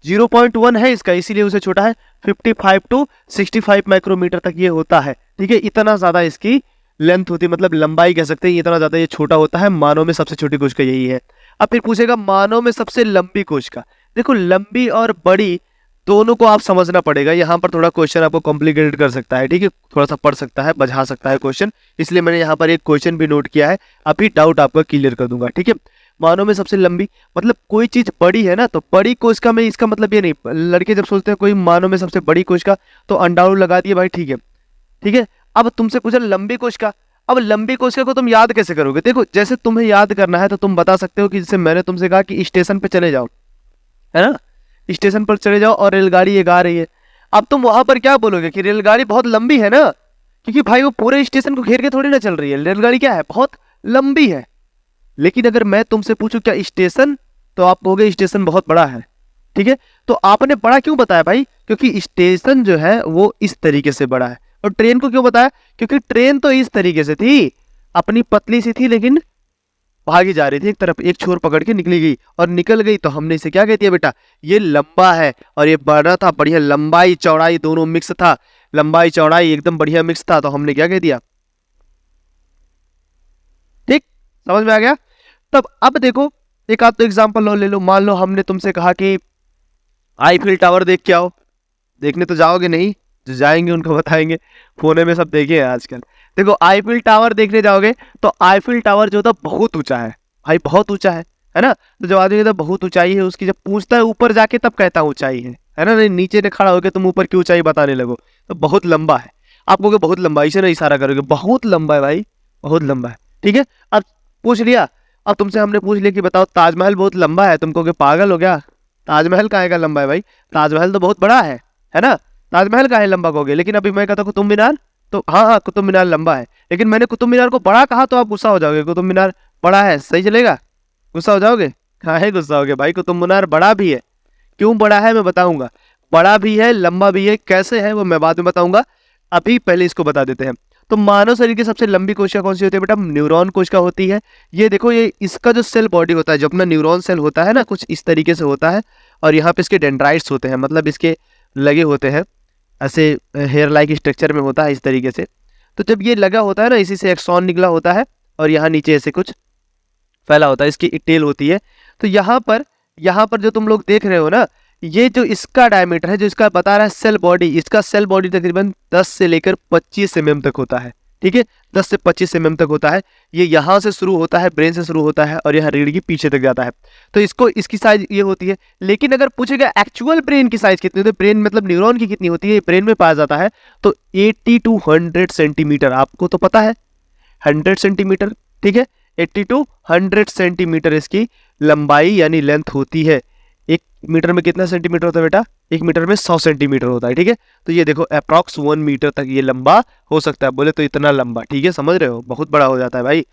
0.1 है इसका, इसीलिए उसे छोटा है। 55 to 65 माइक्रोमीटर तक ये होता है। ठीक है, इतना ज्यादा इसकी लेंथ होती है, मतलब लंबाई कह सकते हैं, इतना ज्यादा ये छोटा होता है। मानव में सबसे छोटी कोशिका यही है। अब फिर पूछेगा मानव में सबसे लंबी कोशिका। देखो लंबी और बड़ी दोनों को आप समझना पड़ेगा। यहाँ पर थोड़ा क्वेश्चन आपको कॉम्प्लिकेटेड कर सकता है, ठीक है, थोड़ा सा पढ़ सकता है, बझा सकता है क्वेश्चन, इसलिए मैंने यहाँ पर एक क्वेश्चन भी नोट किया है, अभी डाउट आपका क्लियर कर दूंगा, ठीक है। मानव में सबसे लंबी, मतलब कोई चीज बड़ी है ना, तो बड़ी कोशिका में इसका मतलब ये नहीं, लड़के जब सोचते हैं कोई मानव में सबसे बड़ी कोशिका, तो अंडाणु लगा दिए भाई, ठीक है, ठीक है। अब तुमसे पूछा लंबी कोशिका, अब लंबी कोशिका को तुम याद कैसे करोगे? देखो जैसे तुम्हें याद करना है तो तुम बता सकते हो कि जैसे मैंने तुमसे कहा कि स्टेशन पे चले जाओ, है ना, स्टेशन पर चले जाओ और रेलगाड़ी एक आ रही है। अब तुम वहां पर क्या बोलोगे कि रेलगाड़ी बहुत लंबी है ना, क्योंकि भाई वो पूरे स्टेशन को घेर के थोड़ी ना चल रही है, रेलगाड़ी क्या है, बहुत लंबी है। लेकिन अगर मैं तुमसे पूछूं क्या स्टेशन, तो आप कहोगे स्टेशन बहुत बड़ा है, ठीक है। तो आपने बड़ा क्यों बताया भाई? क्योंकि स्टेशन जो है वो इस तरीके से बड़ा है। और ट्रेन को क्यों बताया? क्योंकि ट्रेन तो इस तरीके से थी, अपनी पतली सी थी, लेकिन भागी जा रही थी एक तरफ, एक छोर पकड़ के निकली गई और निकल गई, तो हमने इसे क्या कह दिया बेटा, ये लंबा है। और ये बड़ा था, बढ़िया, लंबाई चौड़ाई दोनों मिक्स था, लंबाई चौड़ाई एकदम बढ़िया मिक्स था, तो हमने क्या कह दिया, ठीक, समझ में आ गया। तब अब देखो एक आध तो एग्जाम्पल ले लो। मान लो हमने तुमसे कहा कि आईफिल टावर देख के आओ, देखने तो जाओगे नहीं, जो जाएंगे उनको बताएंगे, फोने में सब देखे हैं आजकल। देखो आईफिल टावर देखने जाओगे तो आईफिल टावर जो था बहुत ऊंचा है भाई, बहुत ऊंचा है ना। तो जब आदमी कहता बहुत ऊंचाई है उसकी, जब पूछता है ऊपर जाके तब कहता ऊंचाई है ना। नहीं नीचे ने खड़ा होकर तुम ऊपर की ऊंचाई बताने लगो तो बहुत लंबा है, आप कहोगे बहुत लंबा, इसे ना इशारा करोगे, बहुत लंबा है भाई, बहुत लंबा है, ठीक है। अब पूछ लिया, अब तुमसे हमने पूछ लिया कि बताओ ताजमहल बहुत लंबा है, तुम कहोगे पागल हो गया, ताजमहल काहे का लंबा है भाई, ताजमहल तो बहुत बड़ा है ना, ताजमहल काहे लंबा कहोगे। लेकिन अभी मैं कहता कुतुब मीनार, तो हाँ हाँ कुतुब मीनार लंबा है, लेकिन मैंने कुतुब मीनार को बड़ा कहा तो आप गुस्सा हो जाओगे, कुतुब मीनार बड़ा है, सही चलेगा, गुस्सा हो जाओगे, काहे गुस्सा होगे भाई, कुतुब मीनार बड़ा भी है, क्यों बड़ा है मैं बताऊंगा, बड़ा भी है लंबा भी है, कैसे है वो मैं बाद में बताऊंगा, अभी पहले इसको बता देते हैं। तो मानव शरीर की सबसे लंबी कोशिका कौन सी होती है बेटा? न्यूरॉन कोशिका होती है। ये देखो, ये इसका जो सेल बॉडी होता है, जो अपना न्यूरॉन सेल होता है ना, कुछ इस तरीके से होता है, और यहाँ पे इसके डेंड्राइट्स होते हैं, मतलब इसके लगे होते हैं, ऐसे हेयर लाइक स्ट्रक्चर में होता है इस तरीके से। तो जब ये लगा होता है ना, इसी से एक्सॉन निकला होता है, और यहाँ नीचे ऐसे कुछ फैला होता है, इसकी एक टेल होती है। तो यहाँ पर जो तुम लोग देख रहे हो ना, ये जो इसका डायमीटर है, जो इसका बता रहा है सेल बॉडी, इसका सेल बॉडी तकरीबन 10 से लेकर 25 mm तक होता है, ठीक है, 10 से 25 mm तक होता है। ये यहाँ से शुरू होता है, ब्रेन से शुरू होता है, और यहाँ रीढ़ की पीछे तक जाता है। तो इसकी साइज ये होती है। लेकिन अगर पूछेगा एक्चुअल ब्रेन की साइज कितनी होती है, ब्रेन मतलब न्यूरॉन की कितनी होती है, ब्रेन में पाया जाता है, तो 80 to 100 सेंटीमीटर, आपको तो पता है 100 सेंटीमीटर, ठीक है, 80 to 100 सेंटीमीटर इसकी लंबाई यानी लेंथ होती है। 1 मीटर में कितना सेंटीमीटर होता है बेटा? 1 मीटर में 100 सेंटीमीटर होता है, ठीक है। तो ये देखो अप्रॉक्स 1 मीटर तक ये लंबा हो सकता है, बोले तो इतना लंबा, ठीक है, समझ रहे हो, बहुत बड़ा हो जाता है भाई।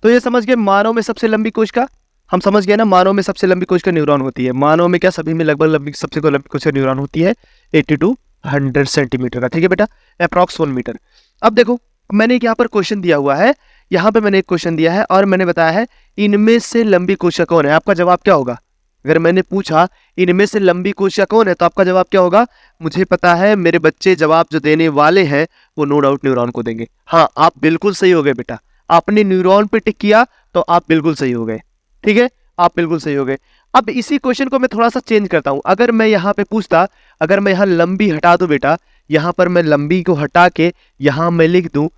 तो ये समझ गए मानव में सबसे लंबी कोशिका, हम समझ गए ना, मानव में सबसे लंबी कोशिका न्यूरॉन होती है। मानव में क्या, सभी में लगभग सबसे लंबी कोशिका न्यूरॉन होती है, 80 to 100 सेंटीमीटर का, ठीक है बेटा, अप्रॉक्स 1 मीटर। अब देखो मैंने यहाँ पर क्वेश्चन दिया हुआ है, यहाँ पे मैंने एक क्वेश्चन दिया है और मैंने बताया है इनमें से लंबी कोशिका कौन है। आपका जवाब क्या होगा? अगर मैंने पूछा इनमें से लंबी कोशिका कौन है, तो आपका जवाब क्या होगा? मुझे पता है मेरे बच्चे जवाब जो देने वाले हैं वो नो डाउट न्यूरॉन को देंगे। हाँ, आप बिल्कुल सही हो गए बेटा, आपने न्यूरॉन पे टिक किया तो आप बिल्कुल सही हो गए, ठीक है, आप बिल्कुल सही हो गए। अब इसी क्वेश्चन को मैं थोड़ा सा चेंज करता हूं। अगर मैं यहाँ पे पूछता, अगर मैं यहाँ लंबी हटा दूं बेटा, यहाँ पर मैं लंबी को हटा के यहाँ मैं लिख दूं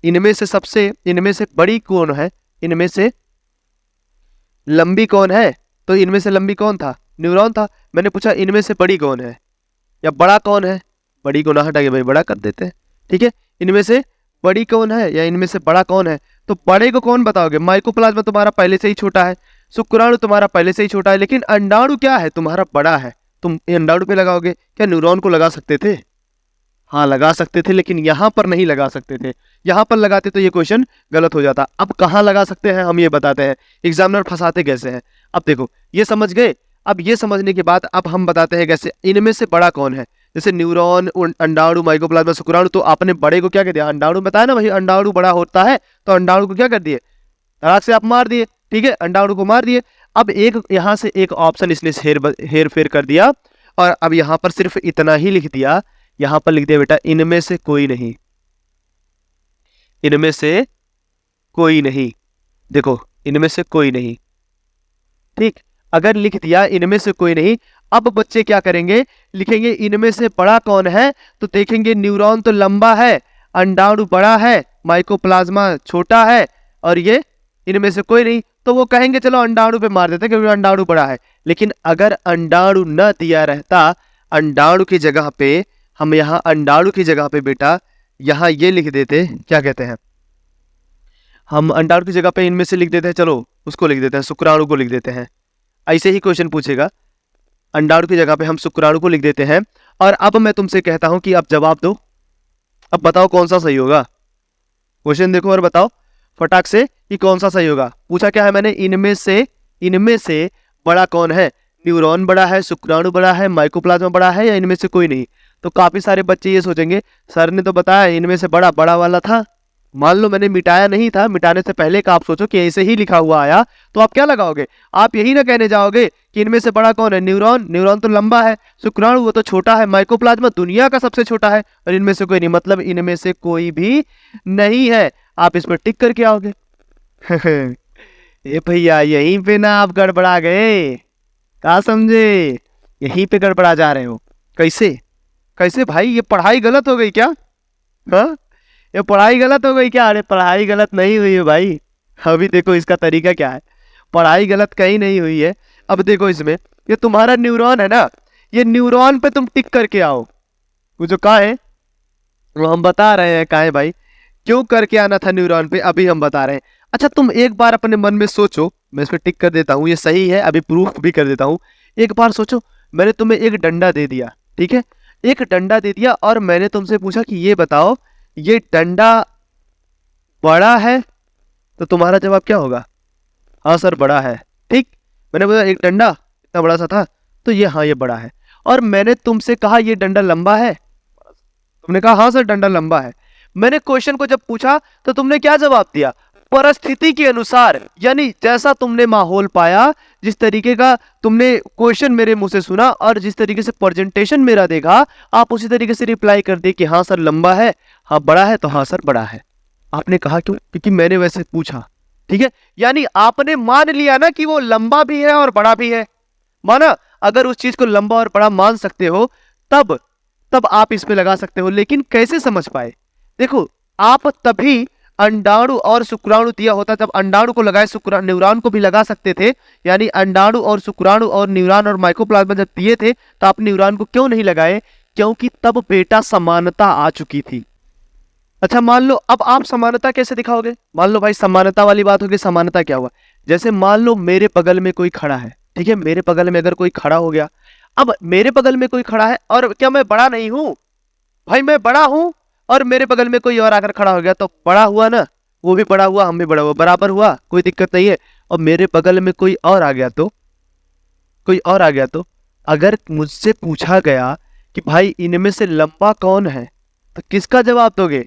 इनमें से बड़ी कौन है, इनमें से लंबी कौन है, तो इनमें से लंबी कौन था? न्यूरॉन था। मैंने पूछा इनमें से बड़ी कौन है या बड़ा कौन है, बड़ी को ना हटा के भाई बड़ा कर देते हैं, ठीक है। इनमें से बड़ी कौन है या इनमें से बड़ा कौन है, तो बड़े को कौन बताओगे? माइकोप्लाज्मा तुम्हारा पहले से ही छोटा है, शुक्राणु तुम्हारा पहले से ही छोटा है, लेकिन अंडाणु क्या है तुम्हारा बड़ा है। तुम अंडाणु पे लगाओगे, क्या न्यूरॉन को लगा सकते थे? हाँ लगा सकते थे, लेकिन यहाँ पर नहीं लगा सकते थे। यहाँ पर लगाते तो ये क्वेश्चन गलत हो जाता। अब कहाँ लगा सकते हैं हम ये बताते हैं, एग्जामिनर फंसाते कैसे हैं। अब देखो ये समझ गए, अब ये समझने के बाद अब हम बताते हैं कैसे इनमें से बड़ा कौन है। जैसे न्यूरॉन, अंडाणु, माइकोप्लाज्मा, शुक्राणु, तो आपने बड़े को क्या कर दिया? अंडाणु बताया ना, वही अंडाणु बड़ा होता है, तो अंडाणु को क्या कर दिए? धड़ाक से आप मार दिए, ठीक है, अंडाणु को मार दिए। अब एक यहाँ से एक ऑप्शन इसने हेर फेर कर दिया, और अब यहाँ पर सिर्फ इतना ही लिख दिया, यहां पर लिख दिया बेटा इनमें से कोई नहीं, इनमें से कोई नहीं, देखो इनमें से कोई नहीं, ठीक। अगर लिख दिया इनमें से कोई नहीं, अब बच्चे क्या करेंगे, लिखेंगे इनमें से बड़ा कौन है, तो देखेंगे न्यूरॉन तो लंबा है, अंडाणु बड़ा है, माइकोप्लाज्मा छोटा है, और ये इनमें से कोई नहीं, तो वो कहेंगे चलो अंडाणु पे मार देते क्योंकि अंडाणु बड़ा है। लेकिन अगर अंडाणु न दिया रहता, अंडाणु की जगह पे हम यहाँ अंडाणु की जगह पे बेटा यहाँ ये लिख देते, क्या कहते हैं, हम अंडाणु की जगह पे इनमें से लिख देते हैं, चलो उसको लिख देते हैं, शुक्राणु को लिख देते हैं। ऐसे ही क्वेश्चन पूछेगा, अंडाणु की जगह पे हम शुक्राणु को लिख देते हैं। और अब मैं तुमसे कहता हूं कि अब जवाब दो, अब बताओ कौन सा सही होगा। क्वेश्चन देखो और बताओ फटाक से कि कौन सा सही होगा। पूछा क्या है मैंने, इनमें से बड़ा कौन है, न्यूरॉन बड़ा है, शुक्राणु बड़ा है, माइकोप्लाज्मा बड़ा है, या इनमें से कोई नहीं। तो काफी सारे बच्चे ये सोचेंगे सर ने तो बताया इनमें से बड़ा बड़ा वाला था, मान लो मैंने मिटाया नहीं था, मिटाने से पहले का आप सोचो कि ऐसे ही लिखा हुआ आया तो आप क्या लगाओगे, आप यही ना कहने जाओगे कि इनमें से बड़ा कौन है, न्यूरॉन, न्यूरॉन तो लंबा है, शुक्राणु वो तो छोटा है, माइकोप्लाज्मा दुनिया का सबसे छोटा है, और इनमें से कोई नहीं, मतलब इनमें से कोई भी नहीं है। आप इसमें टिक करके आओगे। ये भैया यहीं पे ना आप गड़बड़ा गए, क्या समझे, यहीं पे गड़बड़ा जा रहे हो। कैसे कैसे भाई, ये पढ़ाई गलत हो गई क्या, हाँ ये पढ़ाई गलत हो गई क्या। अरे पढ़ाई गलत नहीं हुई है भाई, अभी देखो इसका तरीका क्या है, पढ़ाई गलत कहीं नहीं हुई है। अब देखो इसमें ये तुम्हारा न्यूरॉन है ना, ये न्यूरॉन पे तुम टिक करके आओ, वो जो कहाँ है वो हम बता रहे हैं कहाँ है भाई, क्यों करके आना था न्यूरॉन पे अभी हम बता रहे हैं। अच्छा तुम एक बार अपने मन में सोचो, मैं इस पर टिक कर देता हूँ, ये सही है, अभी प्रूफ भी कर देता हूँ। एक बार सोचो, मैंने तुम्हें एक डंडा दे दिया, ठीक है, एक डंडा दे दिया और मैंने तुमसे पूछा कि ये बताओ ये डंडा बड़ा है, तो तुम्हारा जवाब क्या होगा, हाँ सर बड़ा है। ठीक, मैंने बोला एक डंडा इतना बड़ा सा था, तो ये हाँ ये बड़ा है। और मैंने तुमसे कहा ये डंडा लंबा है, तुमने कहा हाँ सर डंडा लंबा है। मैंने क्वेश्चन को जब पूछा तो तुमने क्या जवाब दिया, परिस्थिति के अनुसार, यानी जैसा तुमने माहौल पाया, जिस तरीके का तुमने क्वेश्चन मेरे मुंह से सुना और जिस तरीके से प्रेजेंटेशन मेरा देखा, आप उसी तरीके से रिप्लाई कर दिए कि हाँ सर लंबा है, हाँ बड़ा है, तो हाँ सर बड़ा है। आपने कहा क्यों, क्योंकि मैंने वैसे पूछा, ठीक है, यानी आपने मान लिया ना कि वो लंबा भी है और बड़ा भी है, माना। अगर उस चीज को लंबा और बड़ा मान सकते हो तब तब आप इस पे लगा सकते हो। लेकिन कैसे समझ पाए, देखो आप तभी अंडाणु और शुक्राणु दिया होता, जब अंडाणु को लगाए न्यूरॉन को भी लगा सकते थे, यानी अंडाणु और शुक्राणु और न्यूरॉन और माइकोप्लाज्मा जब दिए थे तो आप न्यूरॉन को क्यों नहीं लगाए, क्योंकि तब बेटा समानता आ चुकी थी। अच्छा मान लो अब आप समानता कैसे दिखाओगे, मान लो भाई समानता वाली बात होगी, समानता क्या हुआ, जैसे मान लो मेरे बगल में कोई खड़ा है, ठीक है, मेरे बगल में अगर कोई खड़ा हो गया, अब मेरे बगल में कोई खड़ा है और क्या मैं बड़ा नहीं हूं, भाई मैं बड़ा हूं, और मेरे बगल में कोई और आकर खड़ा हो गया तो बड़ा हुआ ना, वो भी बड़ा हुआ, हम भी बड़ा हुआ, बराबर हुआ, कोई दिक्कत नहीं है। और मेरे बगल में कोई और आ गया तो, कोई और आ गया तो, अगर मुझसे पूछा गया कि भाई इनमें से लंबा कौन है, तो किसका जवाब दोगे,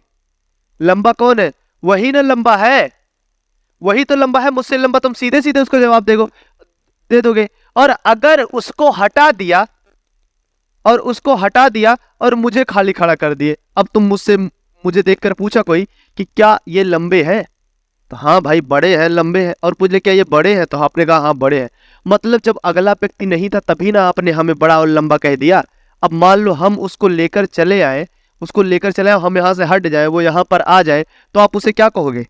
लंबा कौन है, वही ना लंबा है, वही तो लंबा है, मुझसे लंबा, तुम सीधे सीधे उसको जवाब दे दोगे। और अगर उसको हटा दिया और मुझे खाली खड़ा कर दिए, अब तुम मुझे देखकर पूछा कोई कि क्या ये लंबे हैं, तो हाँ भाई बड़े हैं, लंबे हैं, और पूछ ले क्या ये बड़े हैं, तो आपने कहा हाँ बड़े हैं। मतलब जब अगला व्यक्ति नहीं था तभी ना आपने हमें बड़ा और लंबा कह दिया। अब मान लो हम उसको लेकर चले आए, हम यहाँ से हट जाए, वो यहाँ पर आ जाए, तो आप उसे क्या कहोगे,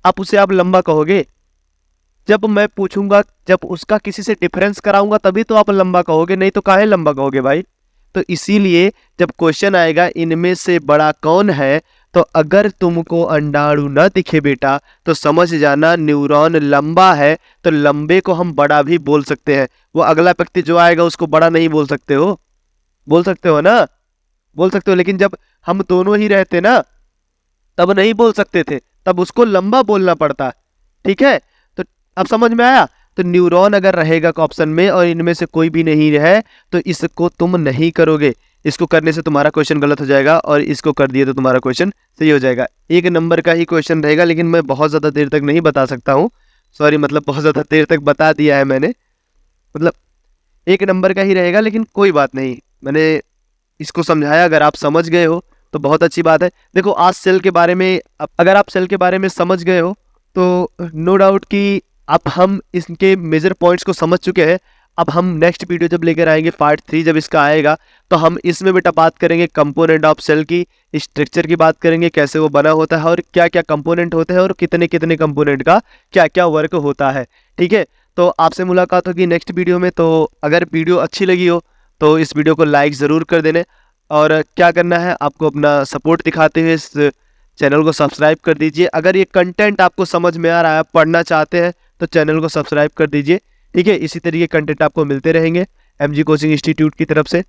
आप उसे आप लंबा कहोगे। जब मैं पूछूंगा, जब उसका किसी से डिफरेंस कराऊंगा तभी तो आप लंबा कहोगे, नहीं तो काहे लंबा कहोगे भाई। तो इसीलिए जब क्वेश्चन आएगा इनमें से बड़ा कौन है, तो अगर तुमको अंडाणु न दिखे बेटा तो समझ जाना न्यूरॉन लंबा है, तो लंबे को हम बड़ा भी बोल सकते हैं। वो अगला व्यक्ति जो आएगा उसको बड़ा नहीं बोल सकते हो, बोल सकते हो ना, बोल सकते हो, लेकिन जब हम दोनों ही रहते ना तब नहीं बोल सकते थे, तब उसको लंबा बोलना पड़ता, ठीक है। तो अब समझ में आया, तो न्यूरॉन अगर रहेगा ऑप्शन में और इनमें से कोई भी नहीं है तो इसको तुम नहीं करोगे, इसको करने से तुम्हारा क्वेश्चन गलत हो जाएगा, और इसको कर दिए तो तुम्हारा क्वेश्चन सही हो जाएगा। एक नंबर का ही क्वेश्चन रहेगा, लेकिन मैं बहुत ज़्यादा देर तक नहीं बता सकता हूँ, सॉरी, मतलब बहुत ज़्यादा देर तक बता दिया है मैंने, मतलब एक नंबर का ही रहेगा, लेकिन कोई बात नहीं, मैंने इसको समझाया, अगर आप समझ गए हो तो बहुत अच्छी बात है। देखो आज सेल के बारे में, अगर आप सेल के बारे में समझ गए हो तो नो डाउट कि अब हम इसके मेजर पॉइंट्स को समझ चुके हैं। अब हम नेक्स्ट वीडियो जब लेकर आएंगे, पार्ट 3 जब इसका आएगा, तो हम इसमें बेटा बात करेंगे कंपोनेंट ऑफ सेल की, स्ट्रक्चर की बात करेंगे, कैसे वो बना होता है और क्या क्या कंपोनेंट होते हैं और कितने कितने कंपोनेंट का क्या क्या वर्क होता है। ठीक है, तो आपसे मुलाकात होगी नेक्स्ट वीडियो में। तो अगर वीडियो अच्छी लगी हो तो इस वीडियो को लाइक ज़रूर कर देने, और क्या करना है, आपको अपना सपोर्ट दिखाते हुए इस चैनल को सब्सक्राइब कर दीजिए। अगर ये कंटेंट आपको समझ में आ रहा है, आप पढ़ना चाहते हैं, तो चैनल को सब्सक्राइब कर दीजिए। ठीक है, इसी तरीके कंटेंट आपको मिलते रहेंगे MG कोचिंग इंस्टीट्यूट की तरफ से।